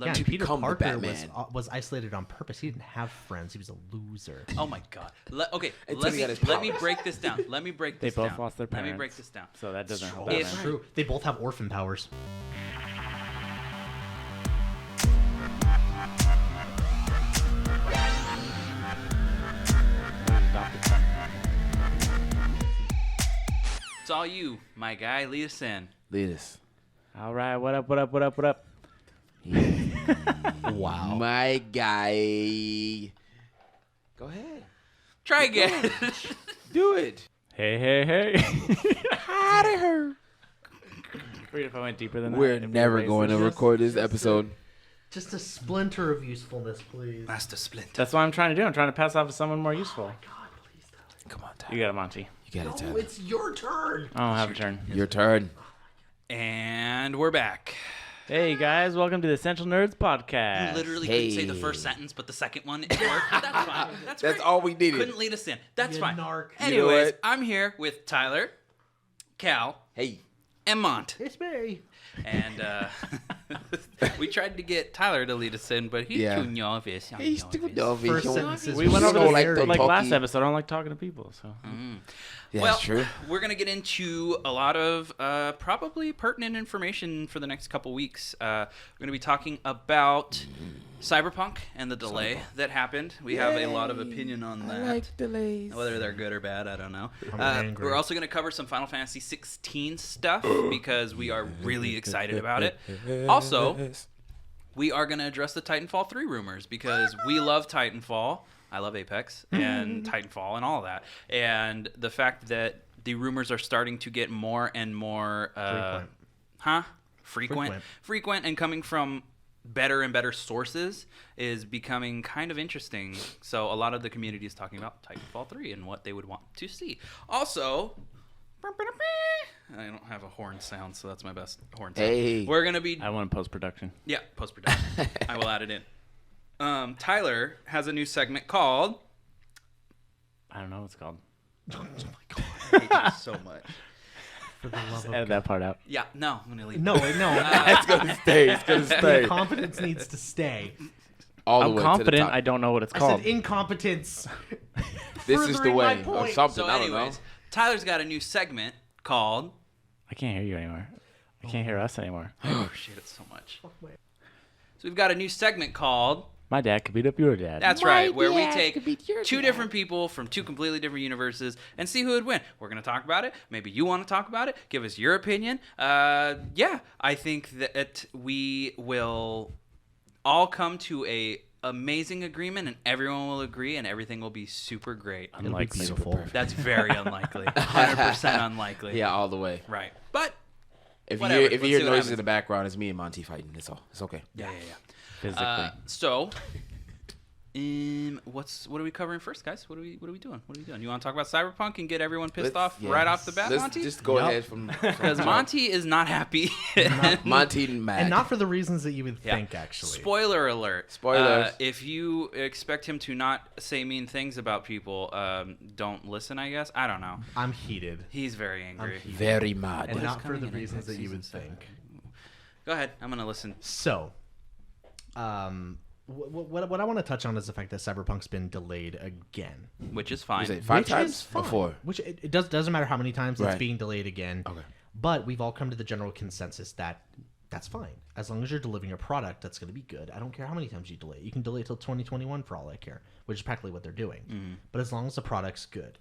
to Peter become Parker the Batman. was isolated on purpose. He didn't have friends. He was a loser. Oh my God. Let he got his me powers. break this down. Let me break this down. They both lost their parents. Let me break this down. So that doesn't help. That's Batman. true. They both have orphan powers. It's all you, my guy. Lead us in. Lead us. All right, what up, what up, what up, what up? Wow. My guy. Go ahead. Try again. Do it. Hey, hey, hey. Howdy her. Weird if I went deeper than that. We're If we never erased going to this. record this episode. Just a splinter of usefulness, please. Master Splinter. That's what I'm trying to do. I'm trying to pass off to someone more useful. God, please, Tyler. Come on, Tyler. You got it, Monty. You got it, No, Tyler. it's your turn. I don't have a turn. Your turn. And we're back. Hey, guys. Welcome to the Essential Nerds Podcast. You literally couldn't say the first sentence, but the second one, it worked. That's fine. That's That's great. all we needed. Couldn't lead us in. That's You fine. narc. You know Anyways, what? I'm here with Tyler, Cal, Hey. and Mont. It's me. And we tried to get Tyler to lead us in, but he's Yeah. too nervous. He's too nervous. First sentences We went over So this like like, the last talkie. episode. I don't like talking to people. So Yeah, Well, that's true. we're going to get into a lot of probably pertinent information for the next couple weeks. We're going to be talking about Cyberpunk and the delay that happened. We have a lot of opinion on that. I like delays. Whether they're good or bad, I don't know. I'm angry. We're also going to cover some Final Fantasy 16 stuff because we are really excited about it. Also, we are going to address the Titanfall 3 rumors because we love Titanfall. I love Apex and Titanfall and all of that. And the fact that the rumors are starting to get more and more frequent and coming from better and better sources is becoming kind of interesting. So a lot of the community is talking about Titanfall 3 and what they would want to see. Also, I don't have a horn sound, so that's my best horn sound. Hey. We're going to be... I want post-production. Yeah, post-production. I will add it in. Tyler has a new segment called... I don't know what it's called. Oh my God, I hate you so much. For the love of Edit that part out. Yeah, no, I'm going to leave. No, It's gonna stay. It's gonna stay. incompetence needs to stay. All the I'm way to confident. the top. I don't know what it's I called. said incompetence. This is the Furthering my way or point. something. So I don't know. anyways, Tyler's got a new segment called... I can't hear you anymore. I can't hear us anymore. I appreciate it so much. So we've got a new segment called... My dad could beat up your dad. That's right, where we take two different people from two completely different universes and see who would win. We're going to talk about it. Maybe you want to talk about it. Give us your opinion. Yeah, I think that we will all come to a amazing agreement and everyone will agree and everything will be super great. Unlikely. Beautiful. That's very unlikely. 100% unlikely. Yeah, all the way. Right. But If Whatever. you hear, Let's see what noises happens. in the background, it's me and Monty fighting. It's all. It's okay. yeah. Physically. So, what are we covering first, guys? What are we doing? You want to talk about Cyberpunk and get everyone pissed off right off the bat, Let's Monty? just go Yup. ahead from Because Monty is not happy. Monty and Matt. And not for the reasons that you would Yeah. think, actually. Spoiler alert. Spoilers. If you expect him to not say mean things about people, don't listen, I guess. I don't know. I'm heated. He's very angry. very mad. And is not for coming the in reasons next that you would season think. Go ahead. I'm going to listen. So, what I want to touch on is the fact that Cyberpunk's been delayed again. Which is fine. Was it 5 Which times is fine. or 4? Which it doesn't matter how many times it's Right. being delayed again. Okay. But we've all come to the general consensus that that's fine. As long as you're delivering a product that's going to be good. I don't care how many times you delay it. You can delay it till 2021 for all I care, which is practically what they're doing. But as long as the product's good.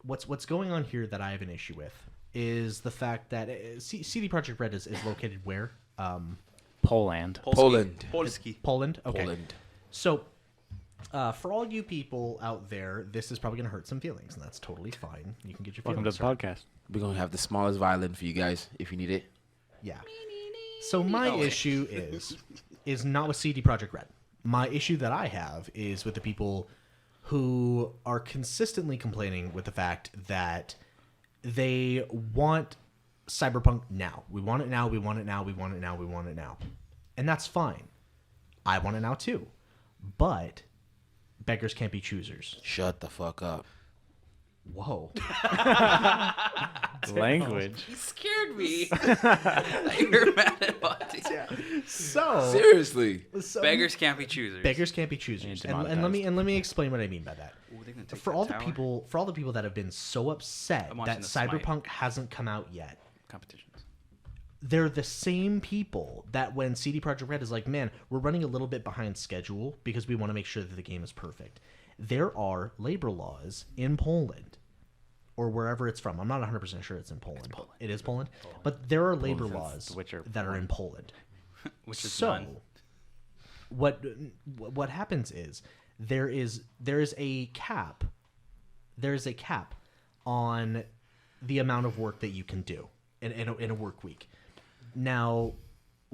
What's going on here that I have an issue with is the fact that CD Projekt Red is located where? Poland. Poland. Polski. Poland? Okay. Poland. So, for all you people out there, this is probably going to hurt some feelings, and that's totally fine. You can get your Welcome to feelings the hurt. podcast. We're gonna have the smallest violin for you guys if you need it. Yeah. So my issue is not with CD Projekt Red. My issue that I have is with the people who are consistently complaining with the fact that they want Cyberpunk now. We want it now. We want it now. We want it now. We want it now. And that's fine. I want it now too. But beggars can't be choosers. Shut the fuck up. Whoa. Language. You scared me. You're mad at Monty. So Seriously. Beggars can't be choosers. beggars can't be choosers. And And let me explain what I mean by that. Ooh, they're gonna take For that all the tower. people that have been so upset I'm watching that the Smite. Cyberpunk hasn't come out yet, Competitions. they're the same people that when CD Projekt Red is like, man, we're running a little bit behind schedule because we want to make sure that the game is perfect. There are labor laws in Poland or wherever it's from. I'm not 100% sure it's in Poland. But it is Poland. But there are labor Poland, laws which are that are in Poland. Which is So none. what happens is there is a cap. There's a cap on the amount of work that you can do in a work week. Now,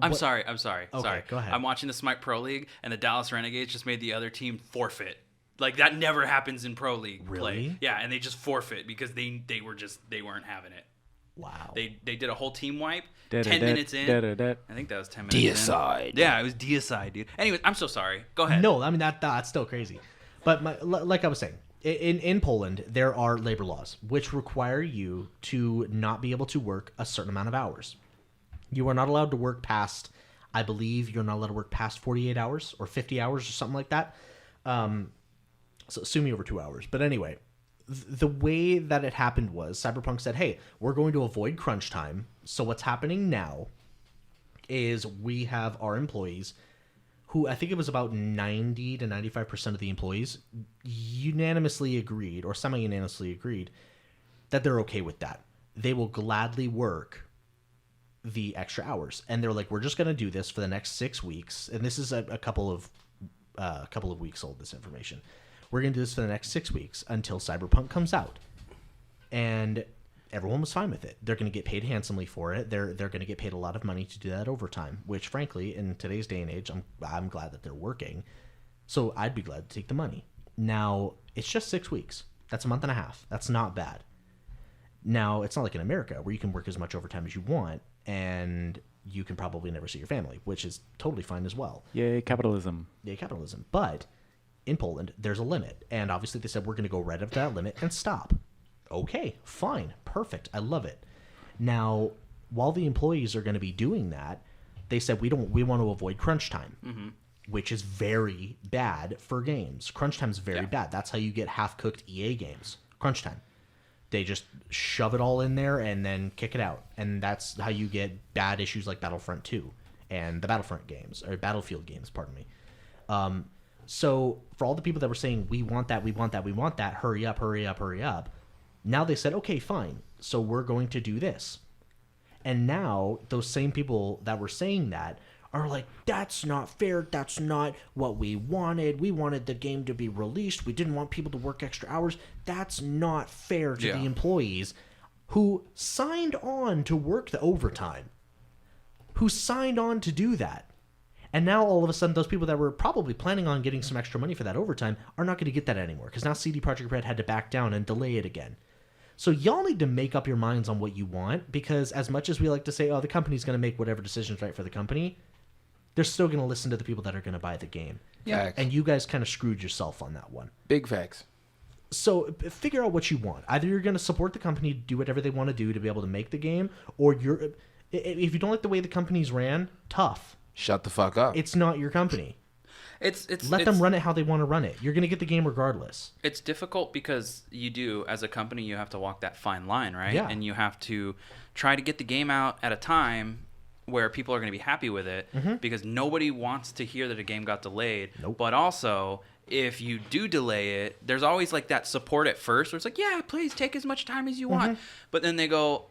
I'm sorry. Sorry. go ahead. I'm watching the Smite Pro League, and the Dallas Renegades just made the other team forfeit. Like, that never happens in Pro League play. Really? Yeah, and they just forfeit because they weren't having it. Wow. They did a whole team wipe, Da, 10 da, minutes in. da. I think that was 10 minutes in. Deicide. Yeah, it was deicide, dude. Anyways, I'm so sorry. Go ahead. No, I mean that's still crazy. But like I was saying, in Poland there are labor laws which require you to not be able to work a certain amount of hours. You are not allowed to work past, I believe, you're not allowed to work past 48 hours or 50 hours or something like that. So assuming over 2 hours. But anyway, the way that it happened was Cyberpunk said, hey, we're going to avoid crunch time. So what's happening now is we have our employees who I think it was about 90 to 95% of the employees unanimously agreed or semi-unanimously agreed that they're okay with that. They will gladly work the extra hours. And they're like, we're just going to do this for the next 6 weeks. And this is a couple of weeks old, this information. We're going to do this for the next 6 weeks until Cyberpunk comes out. And everyone was fine with it. They're going to get paid handsomely for it. They're going to get paid a lot of money to do that overtime, which frankly, in today's day and age, I'm glad that they're working. So I'd be glad to take the money. Now, it's just 6 weeks. That's a month and a half. That's not bad. Now, it's not like in America where you can work as much overtime as you want and you can probably never see your family, which is totally fine as well. Yay, capitalism. Yay, capitalism. But in Poland, there's a limit. And obviously they said, we're going to go right up to that limit and stop. Okay, fine. Perfect. I love it. Now, while the employees are going to be doing that, they said, we want to avoid crunch time, which is very bad for games. Crunch time is very bad. That's how you get half-cooked EA games. Crunch time. They just shove it all in there and then kick it out. And that's how you get bad issues like Battlefront 2 and the Battlefront games, or Battlefield games, pardon me. So for all the people that were saying, we want that, hurry up, hurry up, hurry up, now they said, okay, fine, so we're going to do this. And now those same people that were saying that are like, that's not fair, that's not what we wanted. We wanted the game to be released. We didn't want people to work extra hours. That's not fair to the employees who signed on to work the overtime, who signed on to do that. And now all of a sudden those people that were probably planning on getting some extra money for that overtime are not going to get that anymore because now CD Projekt Red had to back down and delay it again. So y'all need to make up your minds on what you want, because as much as we like to say, oh, the company's going to make whatever decision's right for the company, they're still going to listen to the people that are going to buy the game. Yeah. And you guys kind of screwed yourself on that one. Big facts. So figure out what you want. Either you're going to support the company, do whatever they want to do to be able to make the game, or if you don't like the way the company's ran, tough. Shut the fuck up. It's not your company. Let them run it how they want to run it. You're going to get the game regardless. It's difficult because you do, as a company, you have to walk that fine line, right? Yeah. And you have to try to get the game out at a time where people are going to be happy with it, because nobody wants to hear that a game got delayed. Nope. But also, if you do delay it, there's always like that support at first where it's like, yeah, please take as much time as you want. But then they go,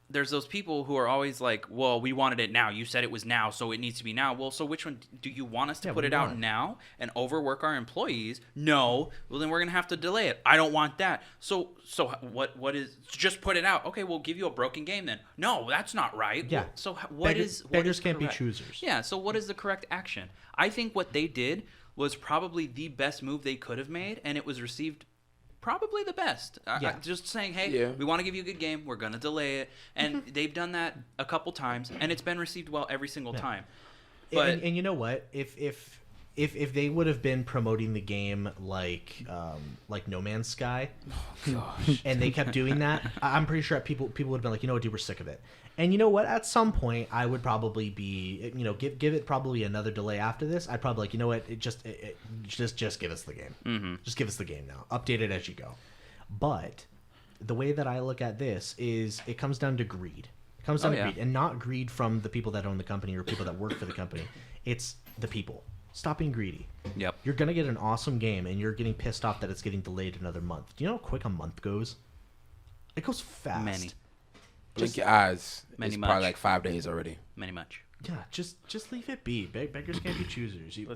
there's those people who are always like, well, we wanted it now. You said it was now, so it needs to be now. Well, so which one do you want us to put it out now and overwork our employees? No. Well, then we're going to have to delay it. I don't want that. So what is, just put it out. Okay, we'll give you a broken game then. No, that's not right. Yeah. Well, so what is beggars can't be correct? choosers. Yeah, so what is the correct action? I think what they did was probably the best move they could have made, and it was received probably the best. Just saying, hey, we want to give you a good game. We're going to delay it. And they've done that a couple times, and it's been received well every single time. But and you know what? If if they would have been promoting the game like No Man's Sky, and they kept doing that, I'm pretty sure people would have been like, you know what, dude, we're sick of it. And you know what? At some point, I would probably be, give it probably another delay after this. I'd probably like, you know what? Just give us the game. Mm-hmm. Just give us the game now. Update it as you go. But the way that I look at this is it comes down to greed. It comes down to greed, and not greed from the people that own the company or people that work for the company. It's the people. Stop being greedy. Yep. You're gonna get an awesome game, and you're getting pissed off that it's getting delayed another month. Do you know how quick a month goes? It goes fast. Many. Blink your eyes. Many It's much. probably like 5 days already. Many much. Yeah, just leave it be. Beggars can't be choosers. You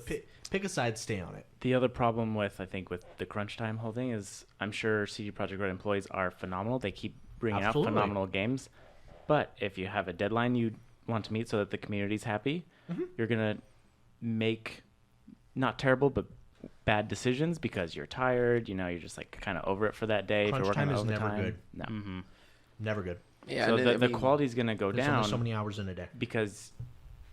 pick a side, stay on it. The other problem with the crunch time whole thing is I'm sure CD Projekt Red employees are phenomenal. They keep bringing Absolutely. out phenomenal games. But if you have a deadline you want to meet so that the community's happy, you're going to make not terrible but bad decisions because you're tired. You're just like kind of over it for that day. Crunch if you're working time is overtime. never good. No. Mm-hmm. Never good. Yeah. So and the quality's going to go There's down. only so many hours in a day. Because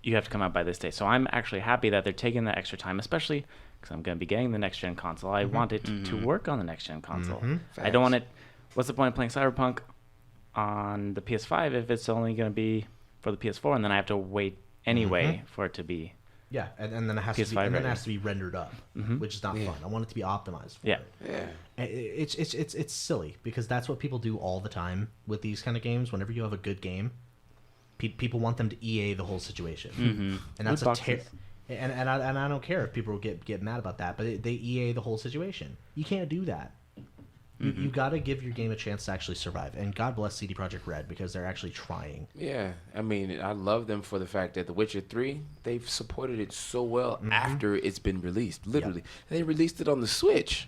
you have to come out by this day. So I'm actually happy that they're taking the extra time, especially because I'm going to be getting the next gen console. I want it to work on the next gen console. I don't want it. What's the point of playing Cyberpunk on the PS5 if it's only going to be for the PS4, and then I have to wait anyway for it to be? Yeah, and then it has PS5 to be, and then it ready. has to be rendered up, which is not fun. I want it to be optimized for Yeah. it. Yeah. It's silly because that's what people do all the time with these kind of games. Whenever you have a good game, people want them to EA the whole situation, and that's Loot a boxes. and I don't care if people get mad about that, but they EA the whole situation. You can't do that. You got to give your game a chance to actually survive, and God bless CD Projekt Red because they're actually trying. Yeah, I mean, I love them for the fact that The Witcher 3, they've supported it so well after it's been released. Literally, they released it on the Switch.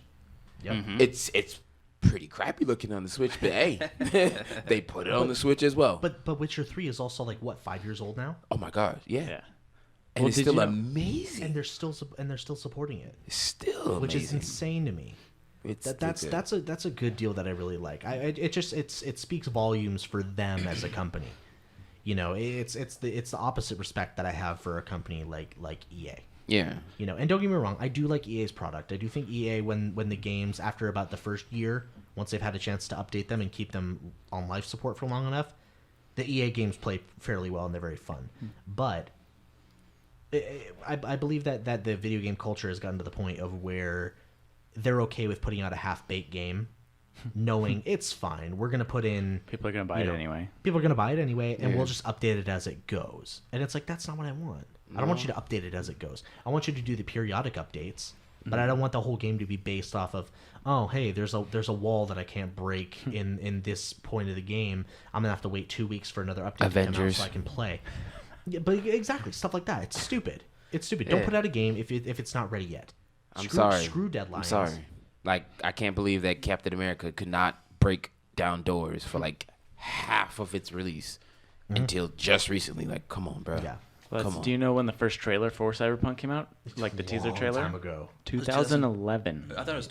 Yep. It's pretty crappy looking on the Switch, but hey, they put it on the Switch as well. But Witcher 3 is also like what, 5 years old now, Oh my God, yeah, Yeah. and Well, it's did still you know- amazing. and they're still supporting it, It's still which is amazing. insane to me. It's That's a good deal that I really like. It speaks volumes for them as a company. It's the opposite respect that I have for a company like EA. yeah. And don't get me wrong, I do like EA's product. I do think EA when the games after about the first year, once they've had a chance to update them and keep them on life support for long enough, the EA games play fairly well and they're very fun. But I believe that the video game culture has gotten to the point of where they're okay with putting out a half-baked game, knowing it's fine. We're going to put in... People are going to buy it anyway. People are going to buy it anyway, and we'll just update it as it goes. And it's like, that's not what I want. I don't want you to update it as it goes. I want you to do the periodic updates, but I don't want the whole game to be based off of, oh, hey, there's a wall that I can't break in this point of the game. I'm going to have to wait 2 weeks for another update to come out Avengers. so I can play. Yeah, but exactly, stuff like that. It's stupid. It's stupid. Don't put out a game if it's not ready yet. Screw deadlines. I'm sorry. Like, I can't believe that Captain America could not break down doors for like half of its release until just recently. Like, come on, bro. Yeah. Come on. Do you know when the first trailer for Cyberpunk came out? Like the teaser Long trailer? time ago. 2011. I thought it was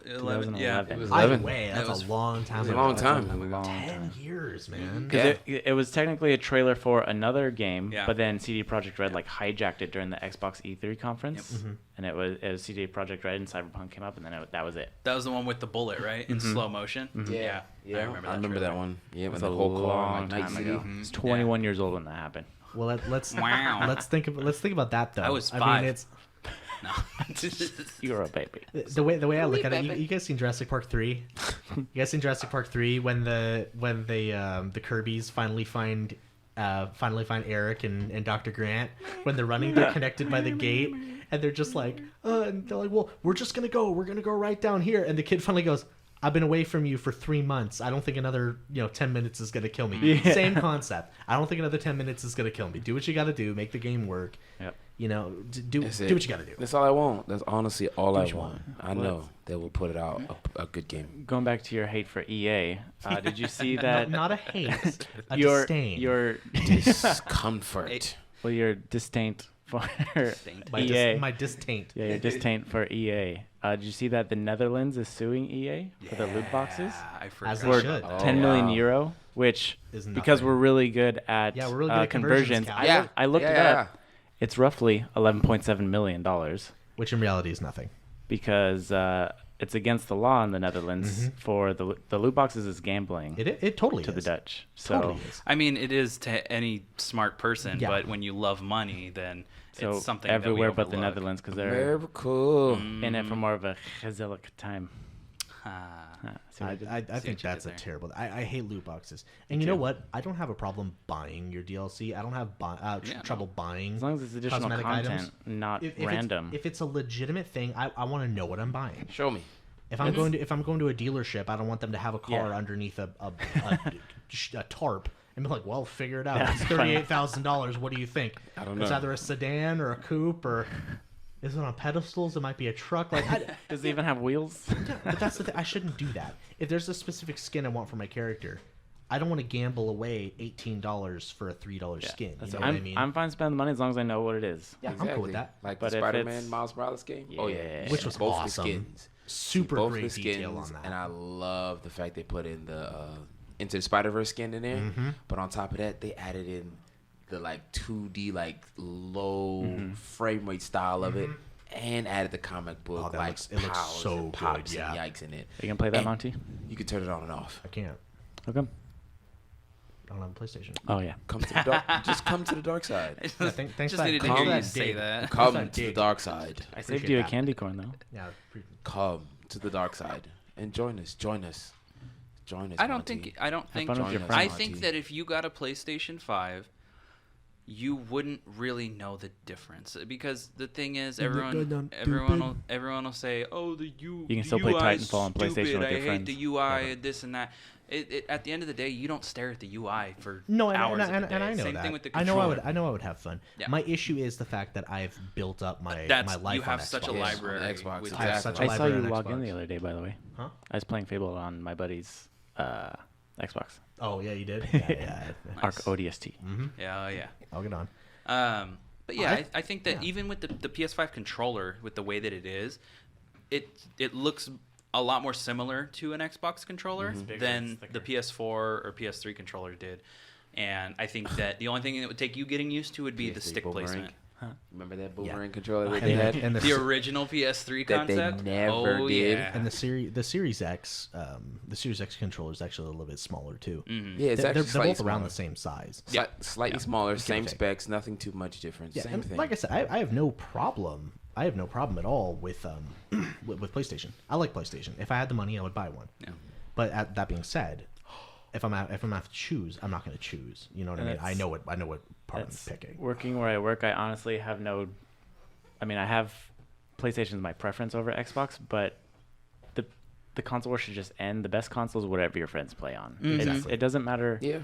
11. Yeah. 2011. It was Either 11. way, that's It was a long time It was a ago. long time. A long 10 time. years, man. Because it was technically a trailer for another game, Yeah. but then CD Projekt Red like hijacked it during the Xbox E3 conference, and it was CD Projekt Red and Cyberpunk came up, and then that was it. That was the one with the bullet, right? In slow motion. Yeah. Yeah, I remember trailer. that one. Yeah, It with was the a whole long Night time City. ago. It's 21 years old when that happened. Well, let's Wow. let's think about that though. I was I 5. mean, it's No. You're a baby. the way I look at it. You guys seen Jurassic Park 3? You guys seen Jurassic Park 3 when the Kirbys finally find Eric and Dr. Grant when they're running, they're connected by the gate, and they're just like, and they're like, well, we're gonna go right down here, and the kid finally goes, I've been away from you for 3 months. I don't think another 10 minutes is gonna kill me. Yeah. Same concept. I don't think another 10 minutes is gonna kill me. Do what you got to do. Make the game work. Yep. Do That's what it. you got to do. That's all I want. That's honestly all I what you want. I know they will put it out a good game. Going back to your hate for EA, did you see that Not a hate, a your disdain. your Discomfort. your disdain for my EA? my distaint. Yeah, your disdain for EA. Did you see that the Netherlands is suing EA for the loot boxes? I As forgot. they For should. 10 million wow. euro, which Is because nothing. we're really good at, Yeah, we're really good at conversions, Cal. I looked it yeah. up. It's roughly $11.7 million. Which in reality is nothing. because it's against the law in the Netherlands for the loot boxes is gambling. It totally to is. the Dutch. So Totally is. I mean, it is to any smart person, Yeah. but when you love money, then it's something everywhere that we but the overlook. Netherlands because they're America. in it for more of a gezellig time. See what I did? I think what you that's did a there. terrible. I hate loot boxes. And you know what? I don't have a problem buying your DLC. I don't have trouble buying. As long as it's additional cosmetic content, items. not If random. If it's a legitimate thing, I want to know what I'm buying. Show me. If I'm going to a dealership, I don't want them to have a car Yeah. underneath a tarp and be like, "Well, figure it out. It's $38,000. What do you think? I don't It's know. either a sedan or a coupe or." Is it on pedestals? It might be a truck. Like, Does it even have wheels? but that's the thing. I shouldn't do that. If there's a specific skin I want for my character, I don't want to gamble away $18 for a $3 skin. You know what I mean? I'm fine spending the money as long as I know what it is. Yeah, I'm cool with that. Like But the if Spider-Man it's- Miles Morales game. Oh yeah, Yeah. Which was both awesome. The skins. Super Both great the skins, detail on that. and I love the fact they put in the Into the Spider-Verse skin in there. Mm-hmm. But on top of that, they added in the like 2D like low frame rate style of it, and added the comic book Oh, that like looks- it looks powers so and pops good, and yeah. yikes in it. You can play that, And Monty? You can turn it on and off. I can't. Okay. I don't have a PlayStation. Oh yeah. Come to the dark. Just come to the dark side. Yeah, thanks Just for that. needed to Thanks hear for you that say dig. that. Come that to the dig. dark side. I saved Appreciate you a that. candy corn though. Yeah. Come to the dark side and join us. Join us. Join us. I don't Monty. think. I don't think. fun with your Join us, friends. I Monty. think that if you got a PlayStation 5, you wouldn't really know the difference because the thing is, everyone will say, "Oh, the You can still play UI is Titanfall on PlayStation stupid. with I your hate friends." the UI, this and that." At the end of the day, you don't stare at the UI for No, hours and of the day. I know Same that. thing with the I know controller. I know I would have fun. Yeah. My issue is the fact that I've built up my That's life you have on such a Xbox. Yes, library. on Xbox, with I have exactly. such a I saw library you on log in Xbox. the other day, by the way. Huh? I was playing Fable on my buddy's Xbox. Oh yeah, you did. Yeah. Arc ODST. Yeah, yeah. I'll get on. But yeah, I think that even with the PS5 controller, with the way that it is, it looks a lot more similar to an Xbox controller bigger, than it's the PS4 or PS3 controller did. And I think that the only thing that would take you getting used to would be the PS3 stick boomerang. placement. Remember that boomerang controller that they And, had? and The original PS3 That they concept. never oh, did. Yeah. and the Series X, controller is actually a little bit smaller too. Yeah, it's They're actually both slightly around smaller. the same size. Slightly smaller, same take. specs, nothing too much different. Yeah, Same and thing. like I said, I have no problem. I have no problem at all with with PlayStation. I like PlayStation. If I had the money, I would buy one. Yeah. But that being said, if I'm gonna have to choose, I'm not gonna choose. You know what I And mean? that's- I know what part I'm That's picking. working where I work. I honestly have no. I mean, I have PlayStation's my preference over Xbox, but the console war should just end. The best console is whatever your friends play on. Exactly. It doesn't matter. yeah.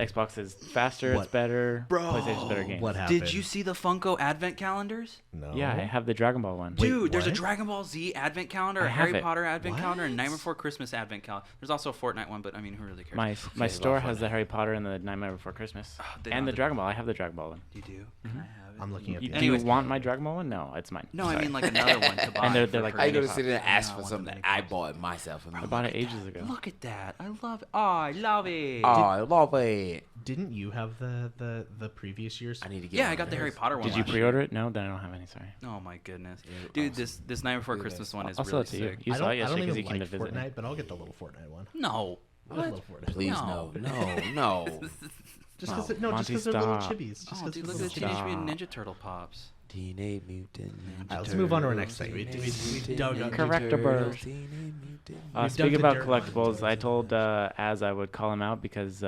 Xbox is faster. What- It's better. Bro, PlayStation's better games. What happened? Did you see the Funko Advent calendars? No. Yeah, I have the Dragon Ball one. Wait, Dude, there's a what? Dragon Ball Z Advent calendar, I a have Harry it. Potter Advent calendar, and What? Nightmare Before Christmas Advent calendar. There's also a Fortnite one, but I mean, who really cares? My store love has the Fortnite. Harry Potter and the Nightmare Before Christmas, they and don't the have Dragon Ball. I have the Dragon Ball one. You do? Can I have it? I'm looking at Do the. Anyways. you want my Dragon Ball one? No, it's mine. No, I Sorry. mean like another one to buy. they're for like- her I mini go to pops. sit there and No, ask I for want something the that mini I pops. bought myself. I bought it ages ago. Look at that! I love it. Oh, I love it. Oh, I love it. Didn't you have the previous years? I need to get Yeah, I one got of the Harry those. Potter one. Did you last pre-order it? No, then I don't have any. Sorry. year. Oh my goodness, Yeah, dude! awesome. This Night Before Yeah. Christmas one is I'll sell really it to you. sick. You I saw it don't yesterday because even you came like to visit Fortnite, me. but I'll get the little Fortnite one. No. I What? love Fortnite. Please, No. no. Just No, because they're Monty, little stop. chibis. Just Oh, 'cause dude, they're look at the little Teenage chibis. Mutant Ninja Turtle pops. Teenage Mutant All right, let's move on to our next thing. We dug up. Correctables. We've Speaking dug the about dirt collectibles, on I it. told Az I would call him out because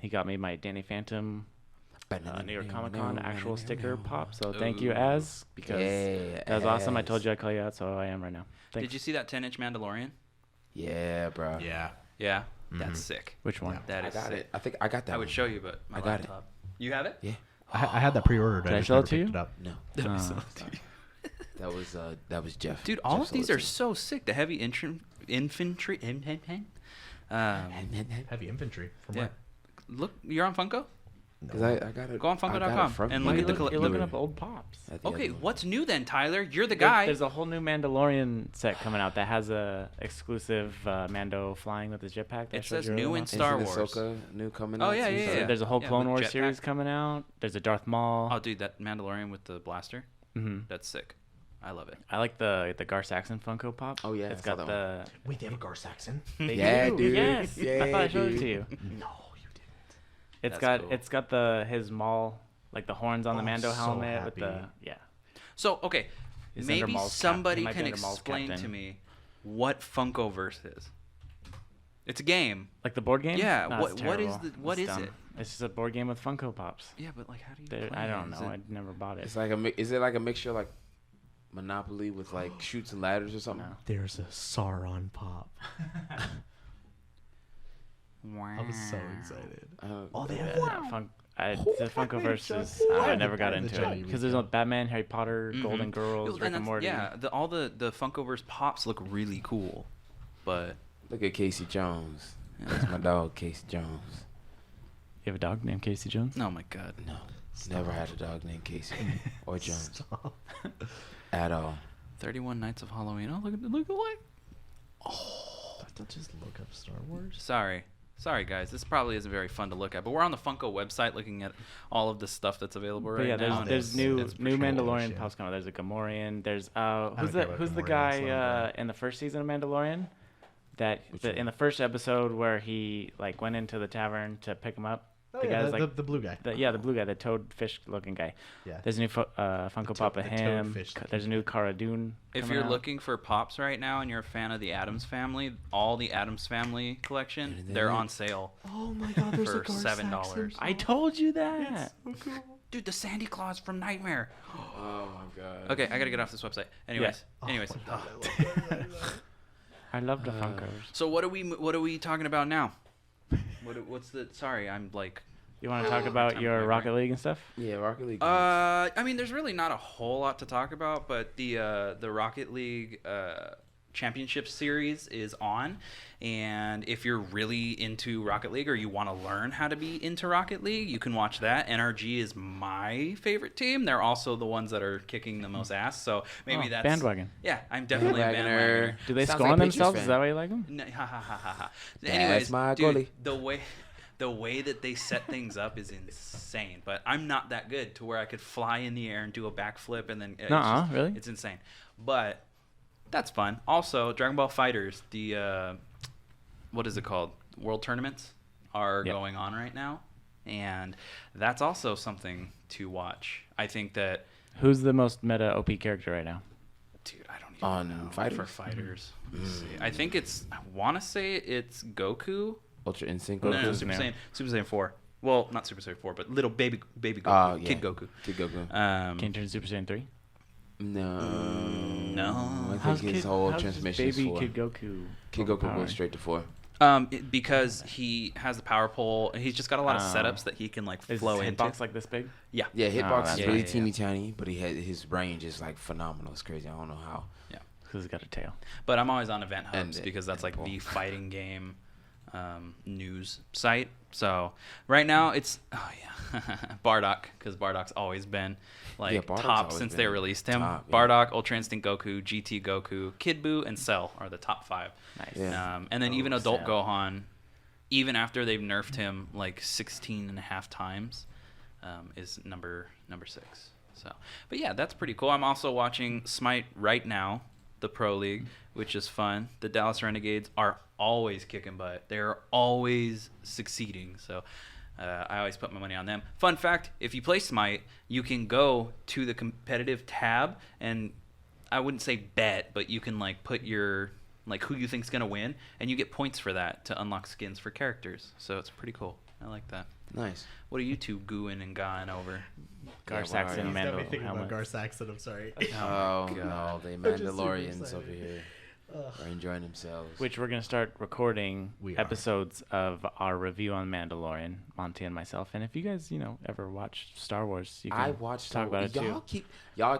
he got me my Danny Phantom New York Comic Con actual sticker pop. So thank you, Az, because that was awesome. I told you I'd call you out, so I am right now. Thanks. Did you see that 10-inch Mandalorian? Yeah, bro. Yeah. Yeah, that's sick. Which one? That I is got sick. it. I think I got that. I would one. show you, but my I got it. laptop. You have it? Yeah. I had that pre-ordered. Did I just show it never to you? picked Up. No. That was Jeff. Dude, all of these are so sick. The heavy infantry. Heavy infantry. From Yeah. where? Look, you're on Funko? Because I got it. Go on I got it Funko.com from and you. look at the You're collection. looking up old pops. At the Okay, other one. what's new then, Tyler? You're the guy. There's a whole new Mandalorian set coming out that has a exclusive Mando flying with his jetpack. that I It showed says you new earlier in on. Star Isn't Wars. Ahsoka new coming Oh, out yeah, too? yeah, So- yeah. There's a whole Yeah, Clone with Wars series jetpack. coming out. There's a Darth Maul. Oh, dude, that Mandalorian with the blaster. Mhm. That's sick. I love it. I like the Gar Saxon Funko Pop. Oh, yeah, it's I saw got that the. Wait, they have a Gar Saxon? They Yeah, do, dude. Yes, Yeah, I thought I showed it dude. to you. No, you didn't. It's That's got cool. his Maul, like the horns on the Oh, Mando so helmet with the happy. So okay, He's under maybe Maul's somebody he might be can under Maul's explain captain. to me what Funkoverse is. It's a game. like the board game. Yeah, No, what- it's what is terrible. the- what It's is dumb. it? It's just a board game with Funko Pops. Yeah, but like, how do you? They're- Play I don't it? Is know. it- I never bought it. It's like is it like a mixture like Monopoly with like shoots and ladders or something? No. There's a Sauron pop. Wow. I was so excited. Oh, they Yeah, have the Funkoverse is. I never got into it because there's no Batman, Harry Potter, Golden Girls, Rick and Morty. Yeah, all the Funkoverse pops look really cool, but Look at Casey Jones. That's my dog, Casey Jones. You have a dog named Casey Jones? oh my god. No, never had a dog named Casey or Jones at all. 31 Nights of Halloween. Oh, look alike. Don't just look up Star Wars. Sorry, guys. This probably isn't very fun to look at, but we're on the Funko website looking at all of the stuff that's available But right yeah, now. there's and new it's new pretty cool. Mandalorian shit. pops coming. There's a Gamorrean. There's don't who's care the about who's the Gamorrean, guy so I'm in the first season of Mandalorian? Which one? In the first episode where he like went into the tavern to pick him up. Oh, the yeah, guy's like the blue guy. the blue guy, the toadfish looking guy. Yeah. There's a new Funko Pop of the him. toadfish looking There's a new Cara Dune. If coming you're out. looking for pops right now and you're a fan of the Addams Family, all the Addams Family collection, they're on sale Oh my God, there's for a Gar $7. Saxon. I told you that. So cool. Dude, the Sandy Claus from Nightmare. Oh my god. Okay, I gotta get off this website. Anyways, I love the Funkos. So what are we talking about now? What's the? Sorry, I'm like. You want to talk about your Rocket League and stuff? Yeah, Rocket League. I mean, there's really not a whole lot to talk about, but the Rocket League Championship Series is on, and if you're really into Rocket League or you want to learn how to be into Rocket League, you can watch that. NRG is my favorite team. They're also the ones that are kicking the most ass, so maybe that's bandwagon. Yeah, I'm definitely a bandwagoner. Do they Sounds score like on Patriots themselves? fan. Is that why you like them? No, ha ha ha ha ha. That's Anyways, my dude, goalie. the way that they set things up is insane. But I'm not that good to where I could fly in the air and do a backflip and then. Really? It's insane. But that's fun. Also, Dragon Ball Fighters, the what is it called? World tournaments are going on right now, and that's also something to watch. I think that. Who's the most meta OP character right now? Dude, I don't even On know. Fighters? For Fighters. Let me see. I think it's. I want to say it's Goku. Ultra Instinct. No, Goku. Super Saiyan 4. Well, not Super Saiyan 4, but little baby Goku. Oh, yeah. Kid Goku. Kid Goku. Can you turn Super Saiyan 3? No. I think his whole transmission is baby 4. Kid Goku? Kid Goku overpowered? goes straight to 4. Because he has the power pole, and he's just got a lot of setups that he can like Is flow his into. hitbox like this big? Yeah. Yeah, hitbox that's is right. really Yeah. teeny tiny, but his range is like phenomenal. It's crazy. I don't know how. Yeah. Because he's got a tail. But I'm always on Event Hubs And- because that's like and the Paul. fighting game news site. So right now it's Bardock, because Bardock's always been like Bardock's top always since been they released him. top, yeah. Bardock, Ultra Instinct Goku, GT Goku, Kid Buu, and Cell are the top 5. Nice. Yeah. And then even Adult Cell. Gohan, even after they've nerfed him like 16 and a half times, is number 6. So, but yeah, that's pretty cool. I'm also watching Smite right now, the Pro League, which is fun. The Dallas Renegades are always kicking butt. They're always succeeding. So I always put my money on them. Fun fact, if you play Smite, you can go to the competitive tab and I wouldn't say bet, but you can like put your like who you think's going to win, and you get points for that to unlock skins for characters. So it's pretty cool. I like that. Nice. What are you two gooing and gawing over? Gar Yeah, Saxon He's He's got me Mando thinking about helmet. Gar Saxon. I'm sorry. Oh, no, God. the I'm just super Mandalorians excited. over here are enjoying themselves. Which we're going to start recording We are. episodes of our review on Mandalorian, Monty and myself. And if you guys, ever watch Star Wars, you can I watched talk about it y'all too.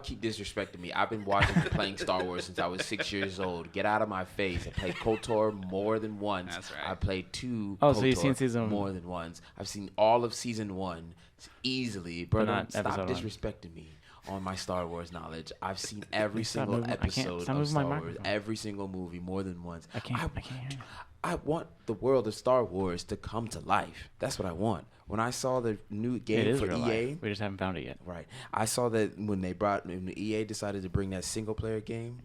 keep disrespecting me. I've been watching and playing Star Wars since I was 6 years old. Get out of my face. I played KOTOR more than once. That's right. I played 2 Oh, so you've KOTOR seen season- more than once. I've seen all of season 1, Easily, bro. But not Don't stop episode one. disrespecting me on my Star Wars knowledge. I've seen every Stop single moving- I can't- episode stop of moving my Star Wars, microphone. every single movie more than once. I can't hear you. I want the world of Star Wars to come to life. That's what I want. When I saw the new It game is for real EA, life. We just haven't found it yet. right? I saw that when the EA decided to bring that single player game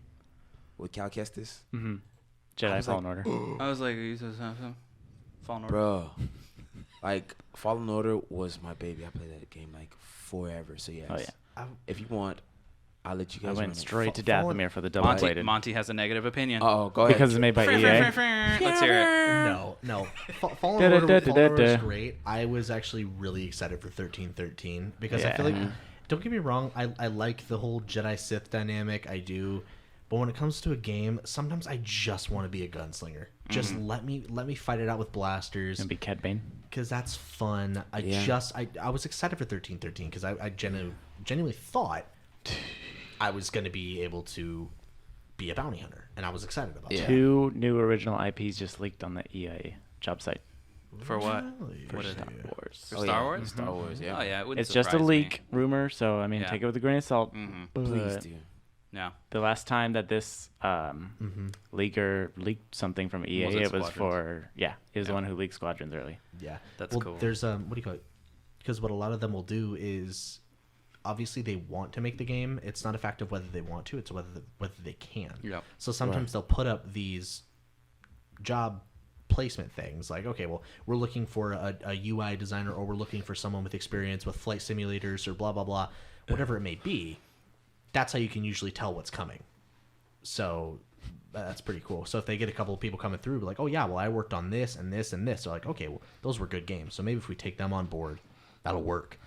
with Cal Kestis, Mm-hmm. I Jedi was Fallen like, Order. I was like, you said something? Fallen Order. bro. Like Fallen Order was my baby. I played that game like forever. So yes, Oh, yeah. if you want, I'll let you I guys. went run it. straight to Fallen- Dathomir for the double bladed. Monty has a negative opinion. Oh, go ahead. Because it's made by EA. Let's hear it. No. Fallen Order is great. I was actually really excited for 1313 because I feel like, don't get me wrong, I like the whole Jedi Sith dynamic. I do. But when it comes to a game, sometimes I just want to be a gunslinger. Just let me fight it out with blasters. And be Cad Bane. Because that's fun. I was excited for 1313 because I genuinely thought I was going to be able to be a bounty hunter, and I was excited about that. 2 new original IPs just leaked on the EA job site For what? Really? for What is Star it? Wars. For Star Wars? Star Wars, yeah. Oh yeah, it wouldn't It's just a surprise me. leak rumor, so I mean, Yeah. take it with a grain of salt. But Please do. Yeah. the last time that this leaker leaked something from EA, Was it it was Squadrons? for it was the one who leaked Squadrons early. Yeah, That's cool. There's what do you call it? Because what a lot of them will do is, obviously they want to make the game. It's not a fact of whether they want to; it's whether they can. Yep. So sometimes they'll put up these job placement things like, okay, well, we're looking for a UI designer, or we're looking for someone with experience with flight simulators, or blah blah blah, whatever it may be. That's how you can usually tell what's coming. So that's pretty cool. So if they get a couple of people coming through, like, oh yeah, well, I worked on this and this and this. So like, okay, well, those were good games. So maybe if we take them on board, that'll work.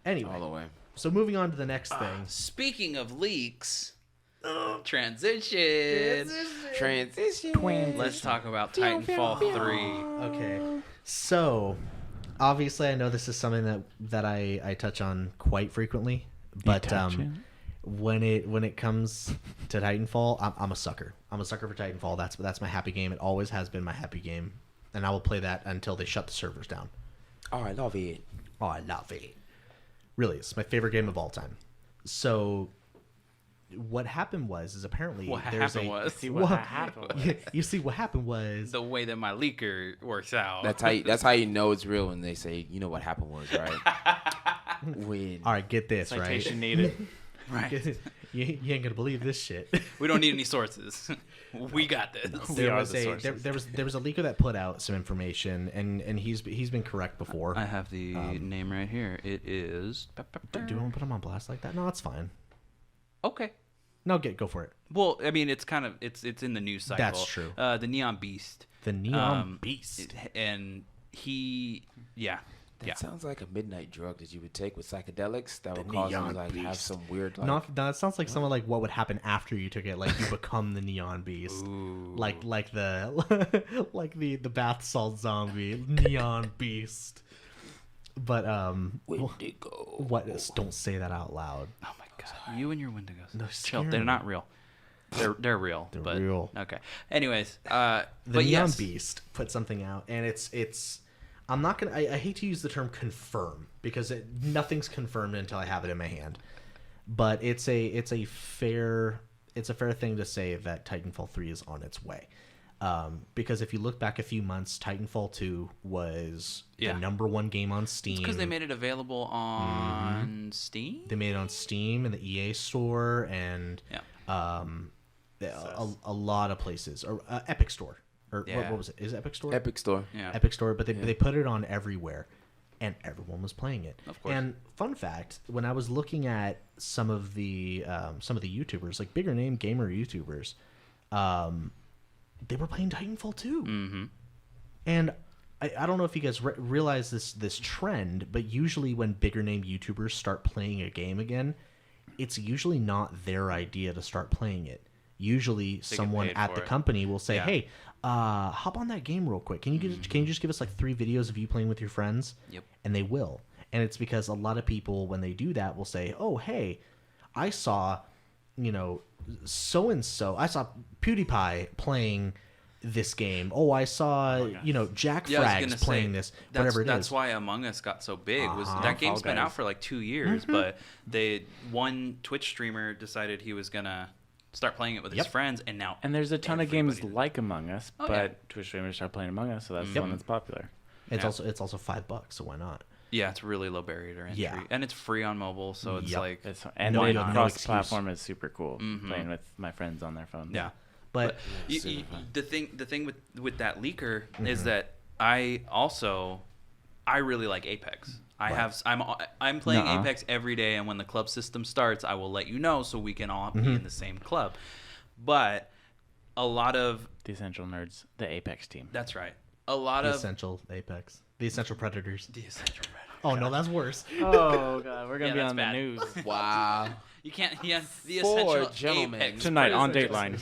Anyway, All the way. so moving on to the next thing. Speaking of leaks, transition. Let's talk about Titanfall 3. Okay. So obviously I know this is something that I touch on quite frequently, but when it comes to Titanfall, I'm a sucker. I'm a sucker for Titanfall. That's my happy game. It always has been my happy game, and I will play that until they shut the servers down. Oh, I love it. Oh, I love it. Really, it's my favorite game of all time. So what happened was apparently What there's happened a was What happened? you see what happened was the way that my leaker works out. That's how you know it's real when they say, you know what happened was, right? When all right, get this Citation right. needed. right. You ain't gonna believe this shit. We don't need any sources. We got this. There are was the a sources. there was a leaker that put out some information, and he's been correct before. I have the name right here. It is. Do you want to put him on blast like that? No, that's fine. Okay. No, go for it. Well, I mean, it's kind of it's in the news cycle. That's true. The Neon Beast. The Neon Beast. And he, that sounds like a midnight drug that you would take with psychedelics that The would cause you Neon to like have Beast. some weird like. No, it sounds like someone like what would happen after you took it. Like you become the Neon Beast, Ooh. like the like the bath salt zombie Neon Beast. But Wendigo. what? Don't say that out loud. Oh my god! You and your Wendigos. No, Chill. scare They're me. not real. They're real. They're but, real. Okay. Anyways, The but Neon yes. Beast put something out, and it's. I'm not gonna. I hate to use the term confirm because nothing's confirmed until I have it in my hand. But it's a fair thing to say that Titanfall 3 is on its way. Because if you look back a few months, Titanfall 2 was the #1 game on Steam. Because they made it available on Steam. They made it on Steam and the EA Store and a lot of places, or Epic Store, or what was it? Is it Epic Store? Epic Store. Yeah. Epic Store, but they put it on everywhere, and everyone was playing it. Of course. And fun fact, when I was looking at some of the YouTubers, like bigger name gamer YouTubers, they were playing Titanfall 2. Mm-hmm. And I don't know if you guys realize this trend, but usually when bigger name YouTubers start playing a game again, it's usually not their idea to start playing it. Usually someone paid at for the it. company will say, Yeah. "Hey, hop on that game real quick. Can you just give us like 3 videos of you playing with your friends?" Yep. And they will. And it's because a lot of people, when they do that, will say, "Oh, hey, I saw, so and so. I saw PewDiePie playing this game. Oh, I saw Jack Frags playing this. Whatever it is. That's why Among Us got so big. Was that game's been out for like 2 years, but one Twitch streamer decided he was gonna start playing it with his friends, and there's a ton of games like Among Us, but Twitch streamers start playing Among Us, so that's the one that's popular. It's also $5, so why not? Yeah, it's really low barrier to entry, and it's free on mobile, so it's like cross-platform is super cool. Playing with my friends on their phone. Yeah. But the thing with that leaker is that I really like Apex. I'm playing Apex every day, and when the club system starts, I will let you know so we can all be in the same club. But a lot of the Essential Nerds, the Apex team. That's right. A lot of Essential Apex, the Essential Predators. The Essential Predators. Oh no, that's worse. Oh god, we're gonna be on the news. Wow. You can't. Yeah, the Essential gentlemen Apex tonight on Dateline.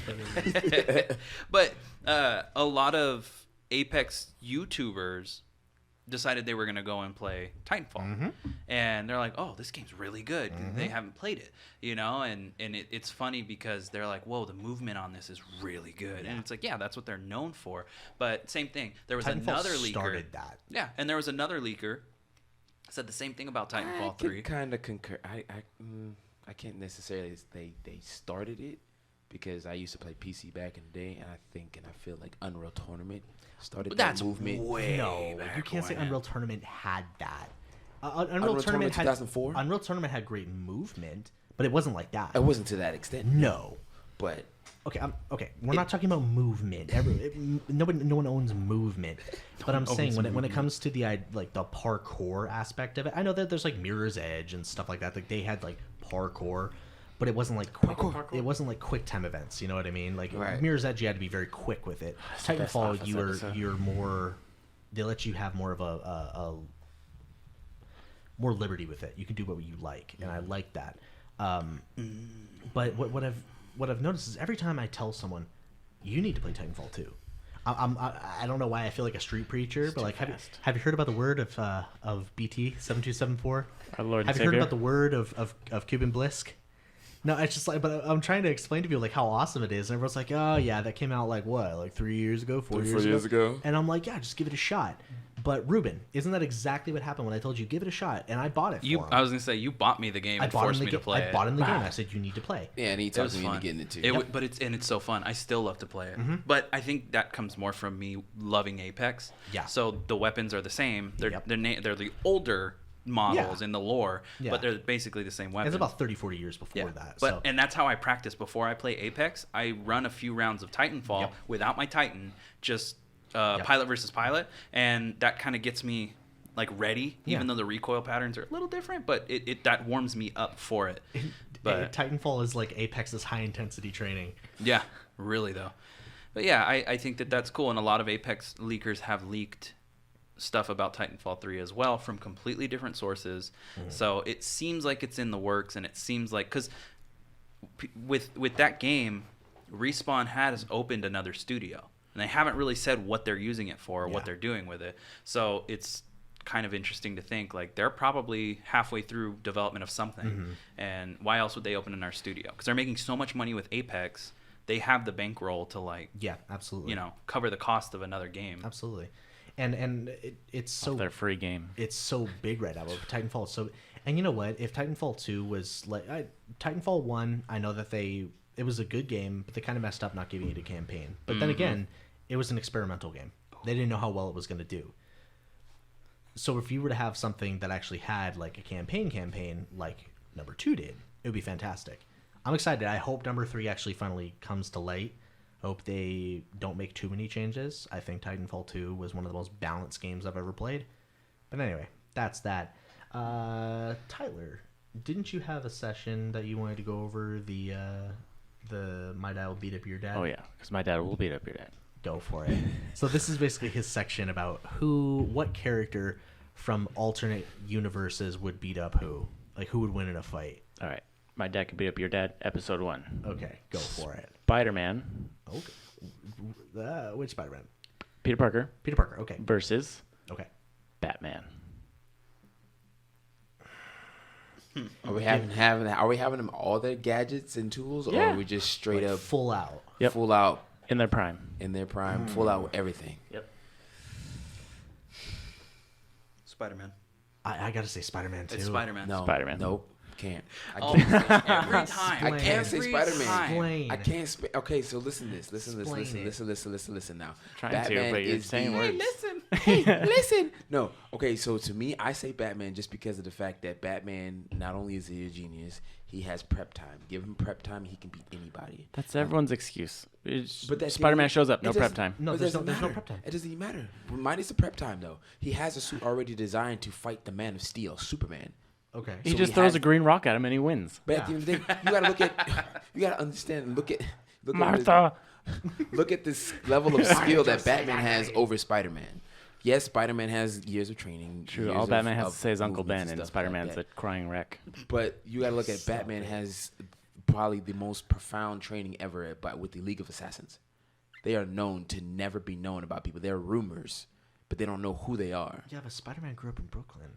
But a lot of Apex YouTubers decided they were going to go and play Titanfall, and they're like, "Oh, this game's really good." They haven't played it, and it's funny because they're like, "Whoa, the movement on this is really good," and it's like, yeah, that's what they're known for. But same thing, there was another leaker. Started that. Yeah, and there was another leaker said the same thing about Titanfall 3. I kind of concur. I can't necessarily say they started it because I used to play PC back in the day, and I feel like Unreal Tournament started that movement. You can't say Unreal Tournament had that. Unreal Tournament had 2004. Unreal Tournament had great movement, but it wasn't like that. It wasn't to that extent. No. But okay. We're not talking about movement. No one owns movement. But I'm saying when it comes to the parkour aspect of it, I know that there's like Mirror's Edge and stuff like that. Like they had like parkour, but it wasn't like quick. It wasn't like quick time events. You know what I mean? Like Mirror's Edge, you had to be very quick with it. Titanfall, you're more. They let you have more of a more liberty with it. You can do what you like, and I like that. But what I've noticed is every time I tell someone, you need to play Titanfall 2. I don't know why I feel like a street preacher, but like, have you heard about the word of BT 7274? Our Lord and Have you Savior? heard about the word of Cuban Blisk? No, it's just like, but I'm trying to explain to people like how awesome it is, and everyone's like, oh yeah, that came out like what, like 3 years ago, 4 years ago, and I'm like, yeah, just give it a shot. But Ruben, isn't that exactly what happened when I told you give it a shot, and I bought it for him? I was gonna say you bought me the game and forced me to play it. I bought him the game. I said you need to play. Yeah, and he talked me into getting it too. But it's so fun. I still love to play it. But I think that comes more from me loving Apex. Yeah. So the weapons are the same. They're the older models in the lore, but they're basically the same weapons. It's about 30-40 years before that. But and that's how I practice before I play Apex. I run a few rounds of Titanfall without my Titan, just pilot versus pilot, and that kind of gets me like ready, even though the recoil patterns are a little different, but it that warms me up for it. But Titanfall is like Apex's high intensity training. Yeah, really though. But yeah, I think that's cool, and a lot of Apex leakers have leaked stuff about Titanfall 3 as well from completely different sources. So it seems like it's in the works, and it seems like because with that game, Respawn has opened another studio, and they haven't really said what they're using it for or what they're doing with it. So it's kind of interesting to think like they're probably halfway through development of something, and why else would they open in our studio? Because they're making so much money with Apex, they have the bankroll to absolutely, cover the cost of another game. Absolutely. And it's so their free game. It's so big right now. Titanfall is so, and you know what? If Titanfall 2 was like Titanfall 1, I know that it was a good game, but they kind of messed up not giving you a campaign. But then again, it was an experimental game. They didn't know how well it was going to do. So if you were to have something that actually had like a campaign like number 2 did, it would be fantastic. I'm excited. I hope number 3 actually finally comes to light. Hope they don't make too many changes. I think Titanfall 2 was one of the most balanced games I've ever played. But anyway, that's that. Tyler, didn't you have a session that you wanted to go over the My Dad Will Beat Up Your Dad? Oh, yeah, because my dad will beat up your dad. Go for it. So this is basically his section about what character from alternate universes would beat up who. Like, who would win in a fight. All right. My Dad Can Beat Up Your Dad, episode 1. Okay, go for it. Spider-Man. Okay. Which Spider-Man? Peter Parker. Peter Parker, okay. Versus Okay. Batman. Are we having them all their gadgets and tools, or are we just straight up Full out. Yep. full out In their prime. In their prime, full out everything. Yep. Spider-Man. I gotta say Spider-Man too. It's Spider-Man. No, Spider-Man. Nope. Can't. I Oh, can't. every time. I can't say Every Spider-Man. time. Explain. I can't. Okay, so listen this. Listen Explain it. Listen now. Trying Batman to, but you're is saying the- words. Hey, listen. No. Okay, so to me, I say Batman just because of the fact that Batman not only is he a genius, he has prep time. Give him prep time, he can beat anybody. That's everyone's excuse. But that's Spider-Man shows up, it no prep doesn't- time. No, But there's it no doesn't prep matter. time. It doesn't even matter. Minus the prep time, though. He has a suit already designed to fight the Man of Steel, Superman. Okay. He So just he throws has- a green rock at him and he wins. But at the end of the day, you gotta look at, you gotta understand. Look at Martha. Look at this level of skill that Batman has over Spider-Man. Yes, Spider-Man has years of training. True. years All of- Batman has of to say is Uncle movements Ben, and stuff Spider-Man's like a crying wreck. that. But you gotta look at Batman has probably the most profound training ever with the League of Assassins. They are known to never be known about people. They're rumors, but they don't know who they are. Yeah, but Spider-Man grew up in Brooklyn.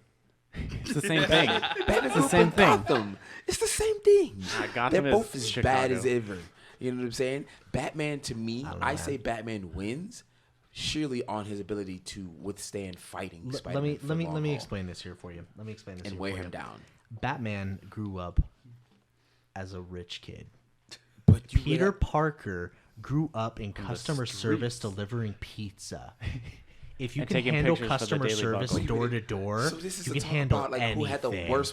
It's the same thing. Batman It's the same thing. Gotham. It's the same thing. Gotham They're both is as Chicago. bad as ever. You know what I'm saying? Batman, to me, I don't know, I man. say Batman wins surely on his ability to withstand fighting Let Spider-Man me for let me long let me haul explain this here for you. Let me explain this and here wear for him you. down. Batman grew up as a rich kid. But Peter Parker grew up in customer streets. service delivering pizza. If you And can taking handle pictures for the customer Daily service Bugle. door to door, So this is you a can talk handle about like anything. who had the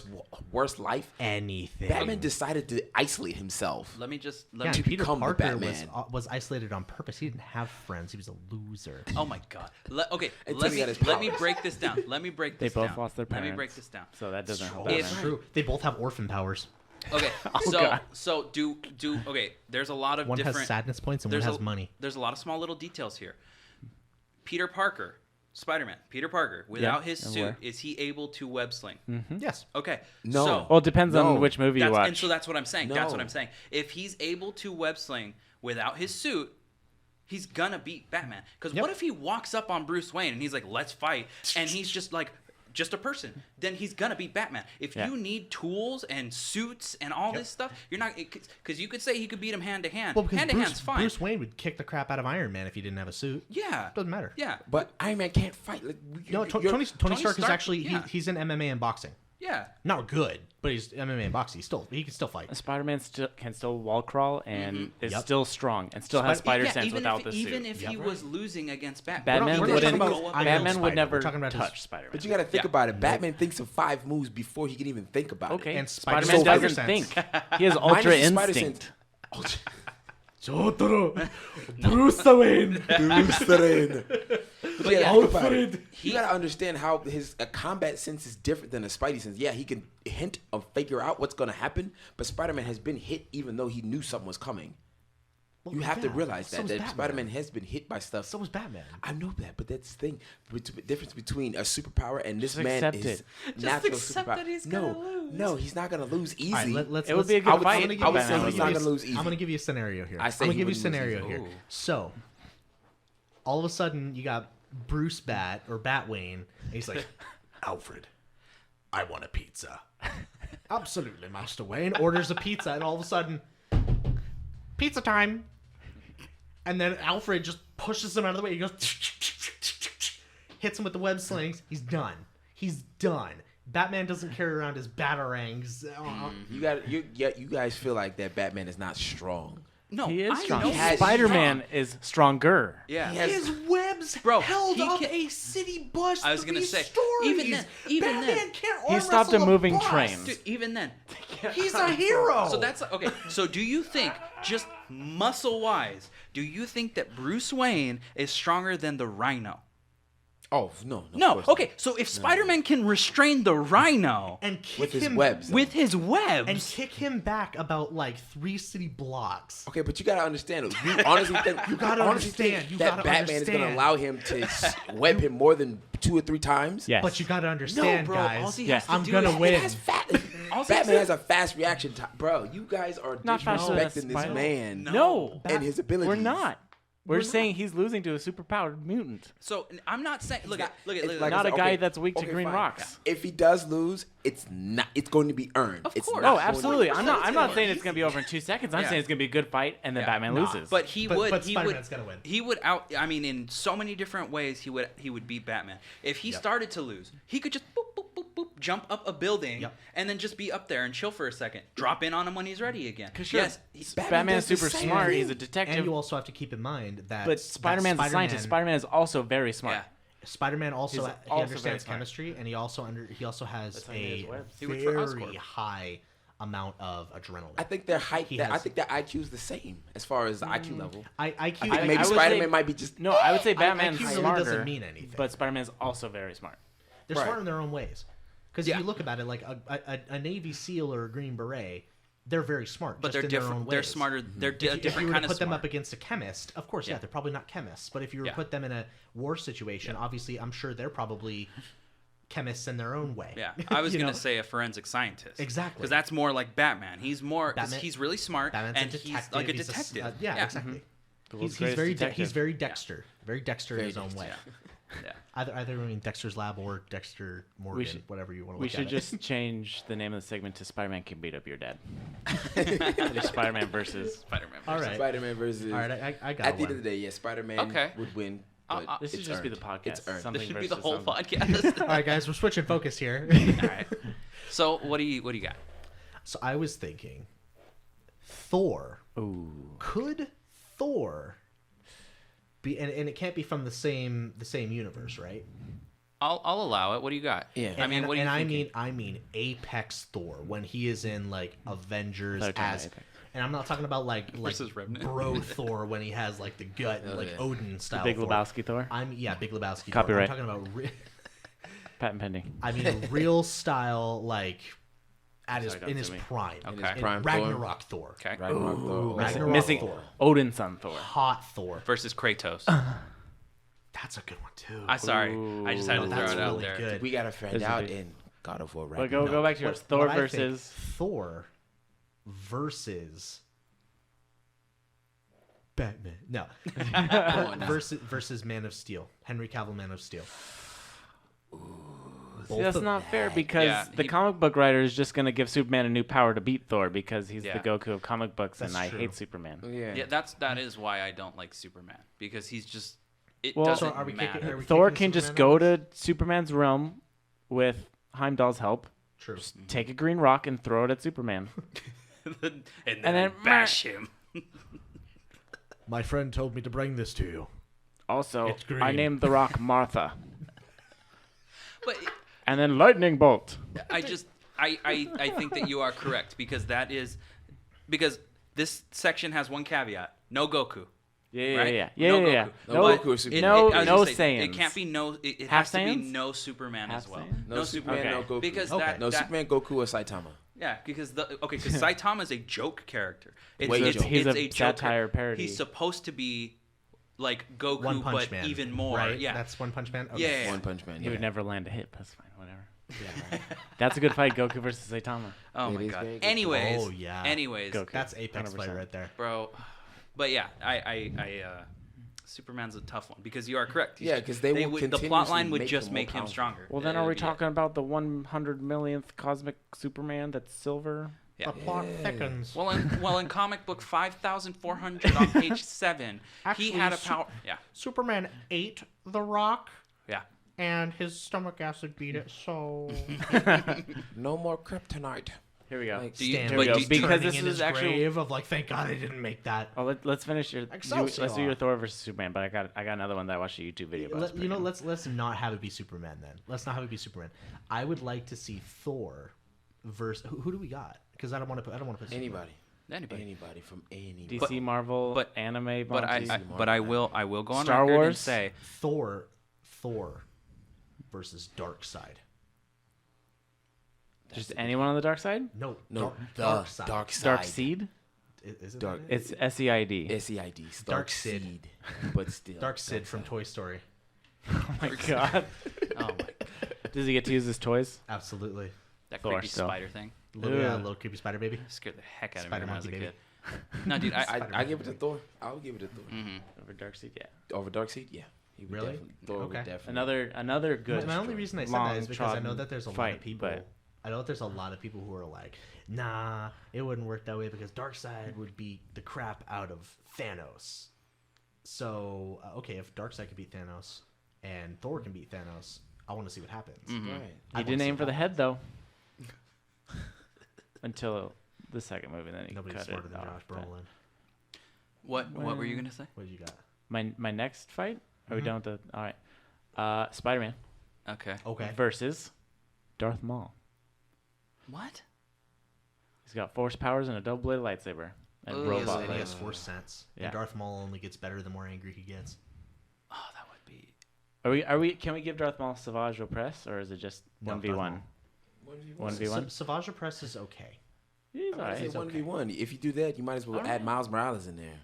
worst life. Anything. Batman decided to isolate himself. Let me just Yeah, let me. Peter become the Parker Batman. was isolated on purpose. He didn't have friends. He was a loser. Oh my God. Okay. Until Let he me got his let me powers. break this down. Let me break They this both down. lost their Let parents. me break this down. So that doesn't help If- Batman. True. They both have orphan powers. Okay. Oh, so God. so do okay. There's a lot of One different. has sadness points and one there's has a- money. There's a lot of small little details here. Peter Parker, Spider-Man. Peter Parker, without his I'm suit, aware. is he able to web sling? Yes. Okay. No. So, Well, it depends No. on which movie you that's, watch. and so that's what I'm saying. That's what No. I'm saying. If he's able to web sling without his suit, he's gonna beat Batman. Because what if he walks up on Bruce Wayne and he's like, "Let's fight," and he's just like, just a person? Then he's gonna beat Batman. If Yeah. you need tools and suits and all this stuff, you're not, because you could say he could beat him hand to hand. Well, because Hand to hand's fine. Bruce Wayne would kick the crap out of Iron Man if he didn't have a suit. Yeah. Doesn't matter. Yeah. But Iron Man can't fight. Like, No, Tony Stark is actually he's in MMA and boxing. Yeah. Not good, but he's MMA and boxing. He can still fight. Spider-Man can still wall crawl and is Yep. still strong and still has spider Yeah, sense even without if, the suit. even if he was losing against Batman. Batman we're not wouldn't. talking about Iron Batman Spider. would never We're talking about his- touch Spider-Man. But you got to think Yeah. about it. Batman thinks of 5 moves before he can even think about Okay, it. And Spider-Man Spider doesn't sense. think. He has Minus ultra the spider instinct. sense. Bruce Wayne. But yeah, think about it. Alfred. You gotta understand how his combat sense is different than a Spidey sense. Yeah, he can hint or figure out what's gonna happen, but Spider-Man has been hit even though he knew something was coming. You have to yeah, realize so that was Batman. Spider-Man has been hit by stuff. So was Batman. I know that, but that's the thing. The difference between a superpower and this Just man accept is it. natural accept superpower. that he's no, gonna lose. no, he's not gonna lose easy. All right, It would be a good I'm fight. gonna give I would you- say I'm he's gonna not give gonna lose easy. I'm gonna give you a scenario here. I say I'm gonna he give you a wouldn't lose scenario easy. here. Ooh. So, all of a sudden, you got Bruce Batwayne, and he's like, Alfred, I want a pizza. Absolutely, Master Wayne. Orders a pizza, and all of a sudden, pizza time. And then Alfred just pushes him out of the way. He goes, hits him with the web slings. He's done. He's done. Batman doesn't carry around his batarangs. You guys feel like that Batman is not strong. No, He is I strong. know he's Spider-Man is stronger. Yeah. He has- His webs Bro, held he up can- a city bus. I was for gonna these say, stories. even Batman then, can't he arm stopped wrestle a moving bus. train. Dude, even then. He's a hero. So that's okay. So do you think, just muscle wise, do you think that Bruce Wayne is stronger than the Rhino? Oh no, of No. course Okay. So if Spider-Man can restrain the Rhino and kick with his him webs. with his webs, and kick him back about like 3 city blocks. Okay, but you gotta understand. You honestly think You gotta honestly think understand. You that gotta Batman is gonna understand. allow him to web him more than 2 or 3 times? Yes. But you gotta understand, bro, guys. all he Yeah. has to I'm do gonna is- win. It has Batman has a fast reaction time, bro. You guys are Not faster than disrespecting this Spider- man No. and his abilities. We're not. We're saying he's losing to a superpowered mutant. So I'm not saying. Look at like- Not a guy okay, that's weak to okay, green fine. rocks. If he does lose, it's going to be earned. Of It's course. not No, going to absolutely. be- I'm not saying it's gonna be over in 2 seconds. I'm Yeah. saying it's gonna be a good fight, and then Batman loses. But But Spider-Man's gonna win. He would out. I mean, in so many different ways, he would beat Batman. If he started to lose, he could just boop, boop, boop, boop, jump up a building and then just be up there and chill for a second. Drop in on him when he's ready again. Sure. Yes, Batman's does the super same smart. thing. He's a detective. And you also have to keep in mind that but Spider-Man's a scientist. Spider-Man is also very smart. Yeah. Spider-Man also He's he also understands very smart. chemistry, and he also has That's how he knows a webs. He worked for very Oscorp. high amount of adrenaline. I think their height. He I has- think their IQ is the same as far as the IQ level. IQ, I think I maybe would Spider-Man say- might be just. No, I would say IQ Batman's really smarter. doesn't mean anything. But Spider-Man's also very smart. They're Right. smart in their own ways. Because if you look about it, like a Navy SEAL or a Green Beret, they're very smart. but just they're in their different. own They're ways. smarter. They're If you different were to kind of put them smart. up against a chemist, of course, Yeah. they're probably not chemists. But if you were to Yeah. put them in a war situation, obviously, I'm sure they're probably chemists in their own way. Yeah, I was You gonna know? say a forensic scientist. Exactly. Because that's more like Batman. He's more. 'Cause Batman- he's really smart Batman's and a he's detective. like a He's detective. yeah, exactly. The world's He's very greatest detective. he's very Dexter, very Dexter in Very his own way. Dexter. Yeah. Either I mean Dexter's Lab or Dexter Morgan, whatever you want to We look should at just change the name of the segment to Spider-Man Can Beat Up Your Dad. Just Spider-Man versus. Spider-Man. All right. Spider-Man versus. All right, I got At the one. end of the day, yeah, Spider-Man Okay. would win. But This should it's just be earned. the podcast. It's earned. Something This should be the versus whole something. podcast. All right, guys, we're switching focus here. All right. So what do you got? So I was thinking, Thor. Ooh. Could Thor be? And it can't be from the same universe, right? I'll allow it. What do you got? Yeah. I mean, what do you thinking? I mean Apex Thor when he is in like Avengers They're talking as. about Apex. And I'm not talking about like Versus Remnant. bro Thor when he has like the gut and Oh, like yeah. Odin style. Big Thor. Lebowski Thor. Big Lebowski. Copyright. Thor. I'm talking about Patent pending. I mean real style like at his Sorry, don't in his sue me. prime. Okay. In Prime Thor. Ragnarok Thor. Okay. Ragnarok Thor. Ragnarok Missing Thor. Odin's son Thor. Hot Thor. Versus Kratos. That's a good one too. I'm sorry. I just had to No, throw that's it out really there. good. We gotta find This is out big. in God of War. But go back to yours. What Thor I think, versus. Thor versus Batman. No. on now. versus Man of Steel. Henry Cavill Man of Steel. See, that's not fair because Yeah, the comic book writer is just going to give Superman a new power to beat Thor because he's Yeah. the Goku of comic books, That's and I true. hate Superman. Yeah. Yeah, that is why I don't like Superman because he's just it Well- doesn't So are we matter. kicking- are we Thor kicking can just Superman go out? to Superman's realm with Heimdall's help, True. take a green rock, and throw it at Superman. and then, then- bash him. My friend told me to bring this to you. Also, It's green. I named the rock Martha. But And then lightning bolt. I think that you are correct because this section has one caveat: no Goku. Yeah, Right? yeah. No Yeah. Goku. No No, Goku or Superman. no, I was no gonna say, It Saiyans. can't be no. It Half has to be Saiyans? no Superman Half as well. Saiyans? No Superman, Okay. no Goku. Because Okay. that no that, Superman, Goku, or Saitama. Yeah, because Saitama is a joke character. It's, Way it's, joke. He's it's a joke satire character. parody. He's supposed to be like Goku, One Punch but Man. even more. Right? Yeah, That's One Punch Man? Yeah, yeah. One Punch Man. He Yeah. would never land a hit. That's fine. Whatever. Yeah, right. That's a good fight. Goku versus Saitama. Oh It my is god. very good. Anyways. Oh, yeah. Anyways, Goku. That's Apex 100%. fight right there. bro. But yeah, I Superman's a tough one because you are correct. Yeah, 'cause they will would, the plot continuously line would make just him more make him powerful. stronger. Well, then It are we would be- talking about the 100 millionth cosmic Superman that's silver? Yeah. The plot thickens. Well, in comic book 5,400 on page 7, Actually, he had a power. Yeah, Superman ate the rock, yeah. and his stomach acid beat it, so... No more kryptonite. Here we go. Like, Do you- Stan but was do- because turning this in is his actually- grave of like, thank God I didn't make that. Oh, let's finish your. Excelsior. Let's do your Thor versus Superman. But I got another one that I watched a YouTube video about. Let's not have it be Superman then. Let's not have it be Superman. I would like to see Thor versus who do we got? Because I don't want to put anybody. Anybody. Anybody from anybody. DC, Marvel, but- anime, But I will go on Star record and Wars? say Thor versus Darkseid. just anyone on the dark side. No, No, Darkseid. Dark Side. Dark Seed. Is it Dark. that? It's SEID. SEID. Dark Sid. Seed, but still. Dark Sid from Toy Story. Oh my god. oh my god, Does he get to use his toys? Absolutely. that Thor creepy still. spider thing Little Ugh. creepy spider baby. scared the heck out of me Spider when I was a monkey kid. No, dude, I give it to Thor. I would give it to Thor. Over Darkseid, yeah. Over Darkseid, yeah. He would Really? Thor would Okay. definitely. Another good. My only reason I said that is because I know that there's a lot of people. I know that there's a lot of people who are like, nah, it wouldn't work that way because Darkseid would beat the crap out of Thanos. So, okay, if Darkseid can beat Thanos and Thor can beat Thanos, I want to see what happens. Right. He didn't aim for the head though. Until the second movie, then he Nobody's cut smarter it than off, Josh but- Brolin. what were you gonna say? What did you got? My next fight. Are we done with the? All right. Spider-Man Okay. Okay. versus Darth Maul. What? He's got force powers and a double-bladed lightsaber and Ugh. robot And he legs. has force sense. Yeah. And Darth Maul only gets better the more angry he gets. Oh, that would be. Are we? Can we give Darth Maul Savage Opress, or is it just No, 1v1? 1v1. Savage Opress is okay. He's I alright. say 1v1. If you do that, you might as well add Miles Morales in there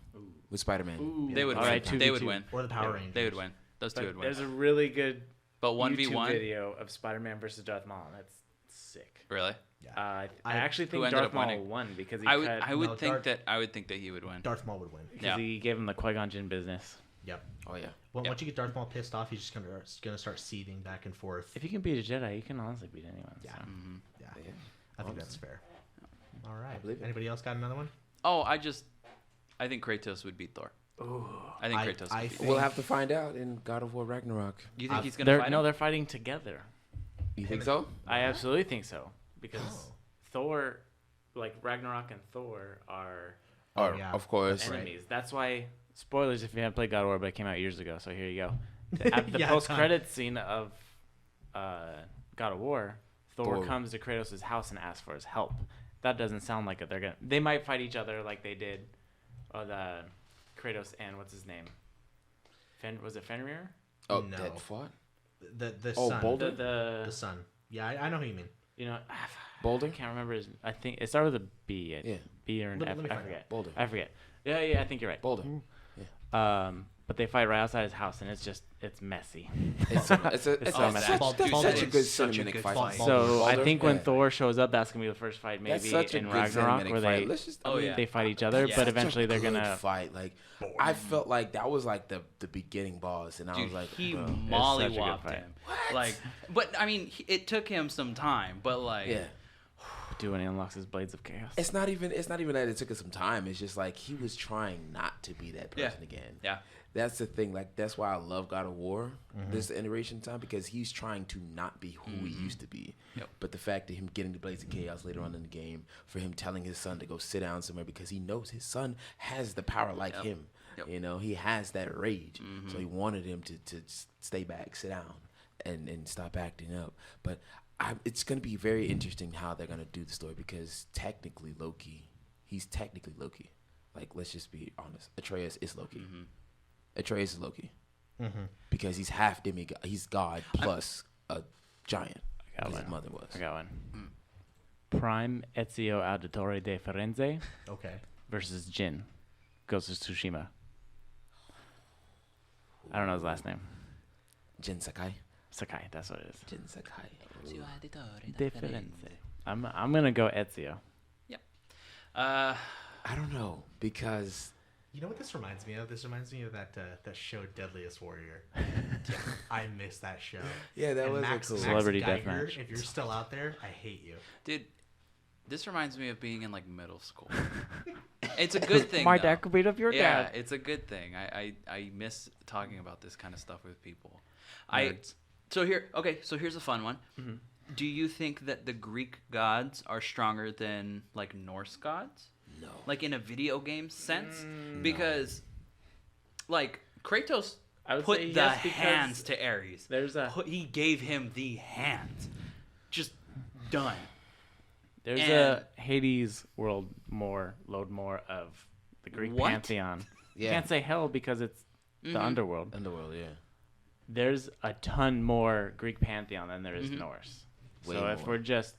with Spider-Man. They would All win. right, They would 2v2. win. Or the Power Rangers. They would win. Those two would But win. there's a really good But YouTube 1v1. video of Spider-Man versus Darth Maul. That's sick. Really? Yeah. I I- actually Who think ended Darth up Maul winning? won because he I would. cut, I would No, think Darth- that. I would think that he would win. Darth Maul would win. because Yeah. he gave him the Qui-Gon Jinn business. Yep. Oh yeah. Well, Yep. once you get Darth Maul pissed off, he's just gonna start seething back and forth. If you can beat a Jedi, you can honestly beat anyone. Yeah. so. Yeah. Yeah. I think that's fair. All right. believe it. Anybody else got another one? Oh, I think Kratos would beat Thor. I think Kratos I would beat think- We'll have to find out in God of War Ragnarok. You think he's gonna They're, fight no, him? they're fighting together. You think so? I absolutely think so because Oh. Thor, like Ragnarok and Thor, are Oh, Or, yeah. of course. enemies. That's why spoilers if you haven't played God of War, but it came out years ago. So here you go. At the Yeah, post-credits scene of God of War, Thor Thor. comes to Kratos' house and asks for his help. That doesn't sound like it. They might fight each other like they did. The Kratos and what's his name? Was it Fenrir? Oh, No. that fought? The Oh, sun. Boulder? The sun. Yeah, I know who you mean. You know, Boulder? I can't remember his. I think it started with a B. Yeah. B or an Let F. me I find forget. Boulder. I forget. Yeah, I think you're right. Boulder. But they fight right outside his house, and it's messy. It's so such, messy. such, Dude, such a Boulder. good Such a cinematic good fight. fight. So I Boulder? think when Yeah. Thor shows up, that's gonna be the first fight, maybe That's such a in good Ragnarok, cinematic where fight. they Let's just, Oh, yeah. they fight each other. Yeah. But Such eventually they're good gonna. fight. Like I felt like that was like the beginning boss, and I Dude, was like, he bro. such a good mollywopped fight. him. Like, but I mean, it took him some time. But like, Yeah. Do when he unlocks his blades of chaos. It's not even that it took us some time. It's just like he was trying not to be that person again. yeah. That's the thing. Like that's why I love God of War this iteration time, because he's trying to not be who he used to be. Yep. But the fact that him getting the Blades of Chaos later on in the game, for him telling his son to go sit down somewhere because he knows his son has the power like him. Yep. You know, he has that rage. So he wanted him to stay back, sit down, and stop acting up. But it's going to be very interesting how they're going to do the story, because technically Loki, he's technically Loki. Like, let's just be honest. Atreus is Loki. Atreus is Loki. Because he's half demigod. He's God plus a giant. I got His one. mother was. I got one. Prime Ezio Auditore de Firenze Okay. versus Jin, Ghost of Tsushima. I don't know his last name. Jin Sakai. Sakai, that's what it is. Jin Sakai. De Firenze. I'm gonna go Ezio. Uh, I don't know, because You know what this reminds me of? This reminds me of that show Deadliest Warrior. I miss that show. yeah, that And was Max, a cool. Max Celebrity Geiger, Deathmatch. if you're still out there, I hate you. dude, this reminds me of being in like middle school. It's a good thing. My though. dad could beat up your Yeah, dad. it's a good thing. I miss talking about this kind of stuff with people. Nerds. So here's a fun one. Do you think that the Greek gods are stronger than like Norse gods? No. Like in a video game sense? Because like Kratos I would say put the yes, because hands to Ares. He gave him the hands. Just done. There's And- a Hades world load more of the Greek What? pantheon. You Yeah. can't say hell because it's the underworld. Underworld, yeah. There's a ton more Greek pantheon than there is Norse. Way So if more. we're just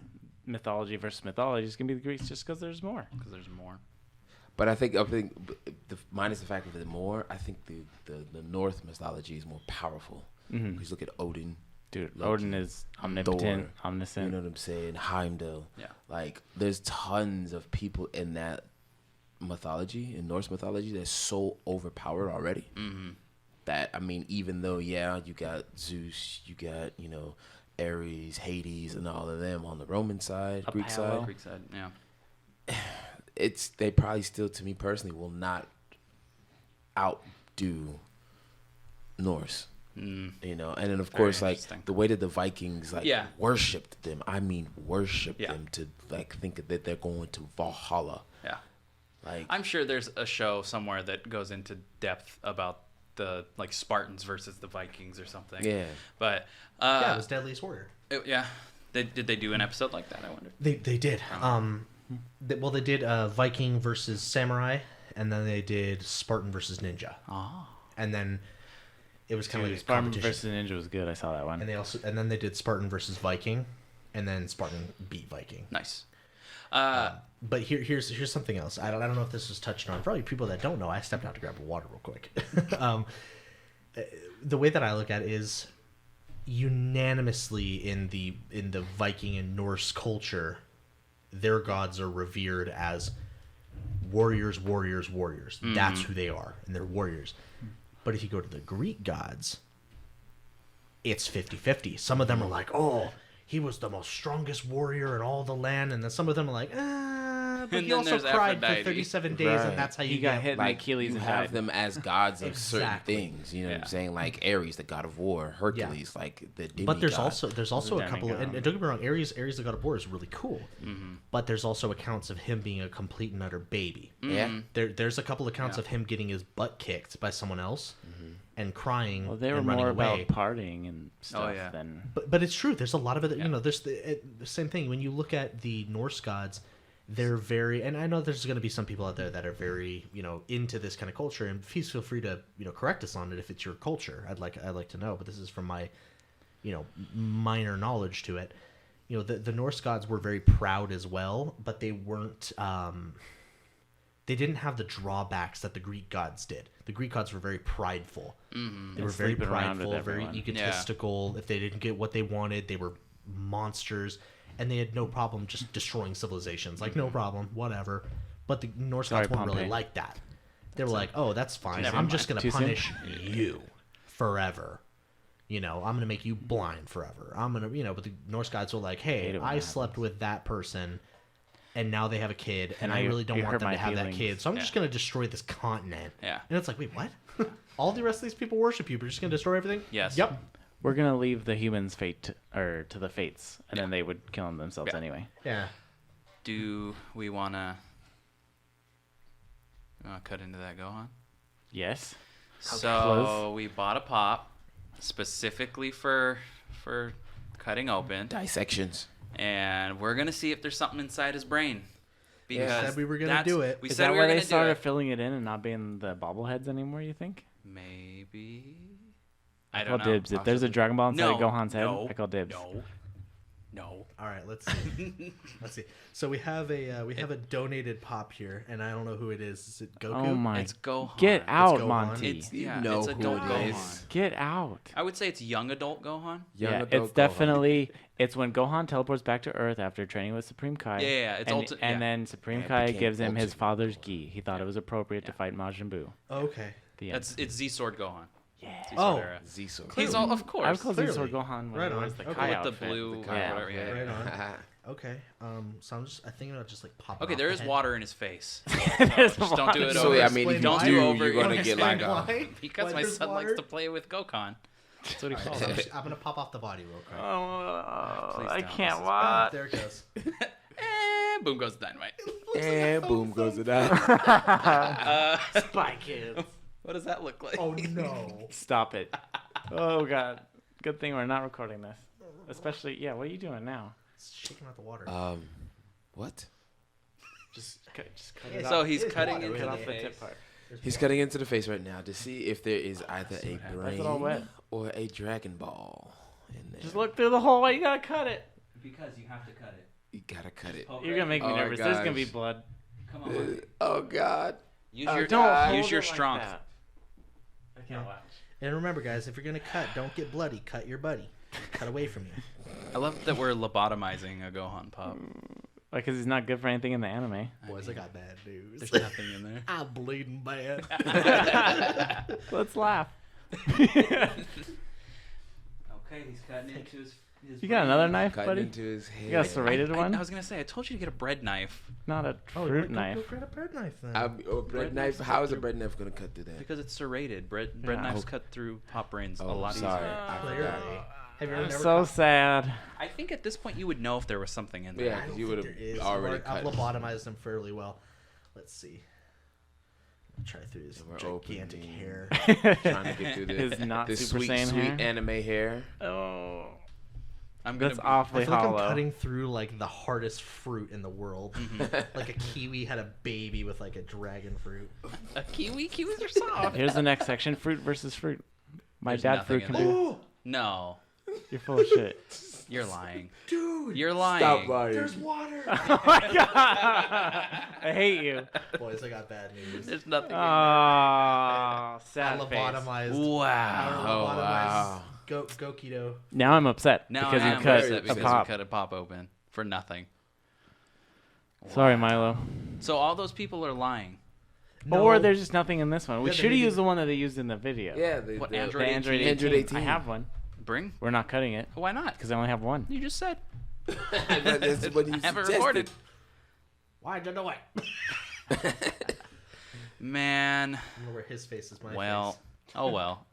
mythology versus mythology, it's gonna be the Greeks just because there's more. Because there's more. But I think minus the fact of it more, I think the Norse mythology is more powerful. Because look at Odin. Dude, Loki, Odin is omnipotent, Thor, omniscient. You know what I'm saying? Heimdall. Yeah. Like, there's tons of people in that mythology, in Norse mythology, that's so overpowered already. Mm-hmm. That, I mean, even though, you got Zeus, you got, Ares, Hades, and all of them on the Roman side, Greek side. Greek side, yeah. They probably still, to me personally, will not outdo Norse. And then of course, like the way that the Vikings worshipped them, them to like think that they're going to Valhalla. Yeah, like I'm sure there's a show somewhere that goes into depth about the like Spartans versus the Vikings or something. Yeah, but it was Deadliest Warrior. Did they do an episode like that? I wonder. They did. They did Viking versus Samurai, and then they did Spartan versus Ninja. Oh, and then. It was kind of like a Spartan competition. versus Ninja was good. I saw that one. And then they did Spartan versus Viking, and then Spartan beat Viking. Nice. But here's something else. I don't know if this was touched on. For all you people that don't know, I stepped out to grab a water real quick. The way that I look at it is unanimously in the Viking and Norse culture, their gods are revered as warriors. Mm-hmm. That's who they are, and they're warriors. But if you go to the Greek gods, it's 50-50. Some of them are like, oh, he was the most strongest warrior in all the land. And then some of them are like, but he also cried for 37 days, and that's how you got hit in like Achilles you and have died. them as gods of certain Exactly. things. You know what I'm saying? Like Ares, the god of war, Hercules, like the demigod. But there's also a couple, demigod. and don't get me wrong, Ares, the god of war, is really cool. Mm-hmm. But there's also accounts of him being a complete and utter baby. Yeah. There's a couple accounts of him getting his butt kicked by someone else. And crying. Well, they were and running more away. about partying and stuff than. But it's true. There's a lot of it. There's the same thing. When you look at the Norse gods, they're very. And I know there's going to be some people out there that are very, into this kind of culture. And please feel free to, correct us on it if it's your culture. I'd like to know. But this is from my, minor knowledge to it. The Norse gods were very proud as well, but they weren't. They didn't have the drawbacks that the Greek gods did. The Greek gods were very prideful. Mm-hmm. They were very sleeping around with prideful, very everyone. egotistical. If they didn't get what they wanted, they were monsters. And they had no problem just destroying civilizations. Like, no problem, whatever. But the Norse gods weren't really like that. They were like, oh, that's fine. I'm just going to punish you forever. I'm going to make you blind forever. I'm going to, but the Norse gods were like, hey, I slept with that person. And now they have a kid, and I really don't want them to have that kid. So I'm just going to destroy this continent. Yeah. And it's like, wait, what? All the rest of these people worship you, but you're just going to destroy everything? Yes. Yep. We're gonna leave the humans' fate to the fates, and then they would kill them themselves anyway. Yeah. Do we wanna cut into that Gohan? Yes. So we bought a pop specifically for cutting open dissections. And we're going to see if there's something inside his brain. Because said we were going to do it. We Is said that we why were they going to do started it. filling it in and not being the bobbleheads anymore, you think? Maybe. I don't call know. dibs. If there's a Dragon Ball inside of Gohan's head, no, I call dibs. No. All right, let's see. Let's see. So we have a donated pop here, and I don't know who it is. Is it Goku? Oh my! It's Gohan. Get out, Gohan. Monty. It's You yeah, know it's who adult it is. Gohan. Get out. I would say it's young adult Gohan. Young Yeah, adult it's Gohan. definitely it's when Gohan teleports back to Earth after training with Supreme Kai. Yeah, it's and then Supreme And Kai became gives him his ultimate. father's gi. He thought it was appropriate to fight Majin Buu. Okay. The end. It's Z Sword Gohan. Yeah. Oh. Era. Z-Sword. He's all, of course. I would call Clearly. Z-Sword Gohan when Right he on. wears the Okay. Kai with the outfit. blue, Kai whatever. Yeah. Right on. Okay. So I think I'll just like pop. it Okay, off there the is head. water in his face. There's Just don't do it So over. yeah, I mean, if you don't do, over. you're gonna it. get like a. Why? Because Why my there's son water? likes to play with Gokon. That's what he calls So it. I'm gonna pop off the body real quick. Oh, Please I don't. can't This is watch. There it goes. And boom goes the dynamite. And boom goes it out. Spy Kids. What does that look like? Oh no. Stop it. Oh god. Good thing we're not recording this. Especially, yeah. What are you doing now? It's shaking out the water. What? Just cut Yeah, it So off. he's It's cutting water, into Cut the off the face. tip part. He's cutting into the face right now to see if there is either a what happens. brain it all wet? or a Dragon Ball in there. Just look through the hole. Why you gotta cut it? Because you have to cut it. You gotta cut it. You're gonna make me Oh my nervous. There's gonna be gosh. blood. Come on. Oh God. Use Oh, your don't use hold your it like strength. that. I can't watch. And remember, guys, if you're gonna cut, don't get bloody. Cut your buddy. Cut away from you. I love that we're lobotomizing a Gohan pop. Because he's not good for anything in the anime. Boys, I got bad news. There's nothing in there. I'm bleeding bad. Let's laugh. Okay, he's cutting into his You got another knife, Cutting buddy? into his head. You got a serrated one? I was going to say, I told you to get a bread knife. Not a fruit knife. Go grab a bread knife then. A bread knife. How is a bread knife gonna cut through that? Because it's serrated. Bread Yeah. knives cut through pop brains a Oh, lot sorry. easier. I Clearly. forgot. Have you I'm ever never so cut- sad. I think at this point you would know if there was something in there. Yeah, I because don't you would think have there is. already I've cut. lobotomized them fairly well. Let's see. I'll try through this We're gigantic opening. hair. Trying to get through His not this Super sweet, Saiyan sweet hair. anime hair. Oh. I'm gonna That's be- I awfully feel like hollow. I'm cutting through like the hardest fruit in the world. Mm-hmm. Like a kiwi had a baby with like a dragon fruit. a kiwi. Kiwis are soft. Here's the next section: fruit versus fruit. My There's dad nothing fruit can in there. do. No, You're full of shit. you're lying. Dude, You're lying. Stop lying. there's water. Oh my god! I hate you. Boys, I got bad news. There's nothing in there. Oh, I sad face. lobotomized. Wow. I Oh, lobotomized wow. Go keto. Now I'm upset Now because I you am cut upset a because pop. we cut a pop open for nothing. Sorry, Milo. So all those people are lying. Or there's just nothing in this one. We Yeah, they should have maybe- used the one that they used in the video. Yeah, the, What, the Android The Android 18? 18. Android 18. I have one. Bring? We're not cutting it Why not? because I only have one. You just said. That's what you I haven't suggested. recorded. Why don't know why? Man. I'm gonna wear his face as my Well. face. Oh well.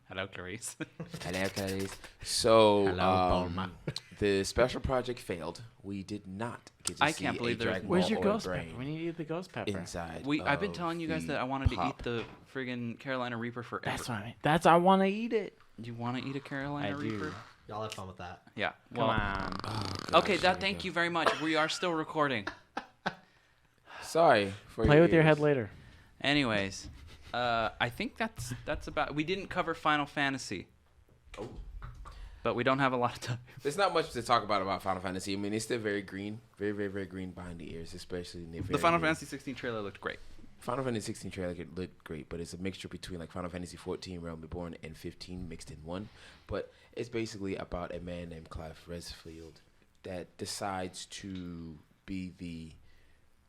Hello, Clarice. Hello, guys. So, Hello, Bulma. the special project failed. We did not get to I see can't believe a there's- Dragon Where's Ball your or ghost brain pepper? We need to eat the ghost pepper. inside. I've been of telling you guys the that I wanted to eat pop. the friggin' Carolina Reaper forever. That's what I mean. That's I want to eat it. You want to eat a Carolina I do. Reaper? Y'all have fun with that. Yeah. Come Well. on. Oh, gosh, Okay. here we Thank go. you very much. We are still recording. Sorry for Play with your head ears. later. Anyways, I think that's about. We didn't cover Final Fantasy. Oh. But we don't have a lot of time. There's not much to talk about Final Fantasy. I mean, it's still very green, very, very, very green behind the ears, especially in The Final Fantasy 16 trailer looked great. Final Fantasy 16 trailer looked great, but it's a mixture between like Final Fantasy 14 Realm Reborn and 15 mixed in one. But it's basically about a man named Clive Resfield that decides to be the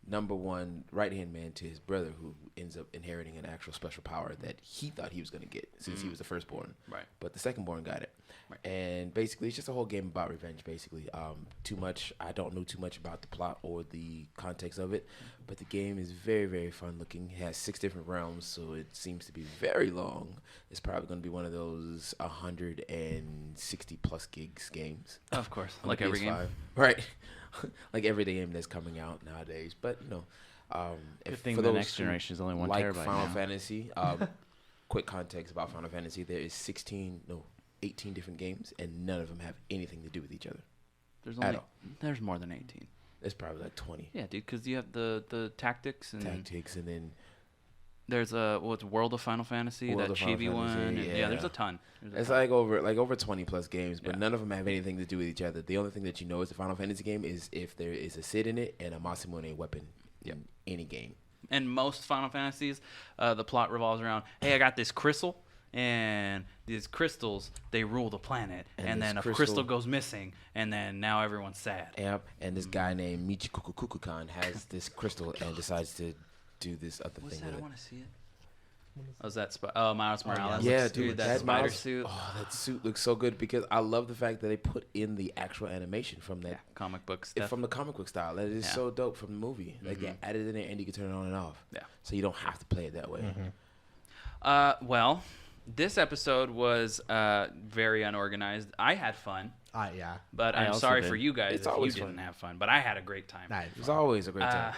number one right-hand man to his brother, who ends up inheriting an actual special power that he thought he was going to get since he was the firstborn. Right. But the secondborn got it. Right. And basically, it's just a whole game about revenge, basically. I don't know too much about the plot or the context of it, but the game is very, very fun looking. It has 6 different realms, so it seems to be very long. It's probably going to be one of those 160 plus gigs games. Of course, on like the every game. PS5. Right. Like every game that's coming out nowadays. But, Good if, thing for the those next who generation is only 1 like terabyte Final now. Fantasy, quick context about Final Fantasy, there is 18 different games, and none of them have anything to do with each other. There's At only all. there's more than 18. There's probably like 20 Yeah, dude, because you have the tactics and tactics, and then there's what's World of Final Fantasy, World that of Final chibi one. Fantasy, and- yeah. there's a ton. There's a it's ton. like over 20 plus games, but Yeah. none of them have anything to do with each other. The only thing that you know is the Final Fantasy game is if there is a Cid in it and a Masamune weapon in any game. And most Final Fantasies, the plot revolves around, hey, I got this crystal, and these crystals, they rule the planet. And And this then a crystal- crystal goes missing, and then now everyone's sad. Yep. And this guy named Michiko Kukukan has this crystal and decides to do this other What's thing that? I with it. want to see it. Oh, is that Miles Morales? Yeah, looks- dude, that spider Miles- suit. Oh, that suit looks so good because I love the fact that they put in the actual animation from that Yeah, comic book stuff. from the comic book style. That is Yeah. so dope from the movie. Like they added it in there and you can turn it on and off. Yeah. So you don't have to play it that way. Well, this episode was very unorganized. I had fun, Yeah. but I I'm also sorry did. for you guys It's if you always didn't fun. have fun. But I had a great time. It's always a great time.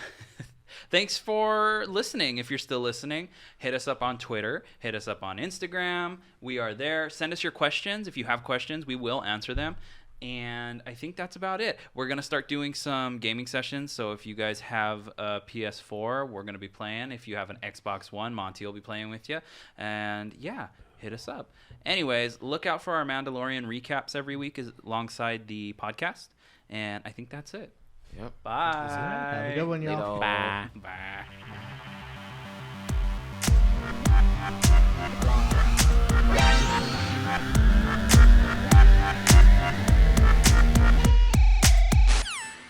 Thanks for listening. If you're still listening, hit us up on Twitter. Hit us up on Instagram. We are there. Send us your questions. If you have questions, we will answer them. And I think that's about it. We're going to start doing some gaming sessions. So if you guys have a PS4, we're going to be playing. If you have an Xbox One, Monty will be playing with you. And yeah, hit us up. Anyways, look out for our Mandalorian recaps every week alongside the podcast. And I think that's it. Yep. Bye. Have a good one, y'all. Later. Bye. Bye.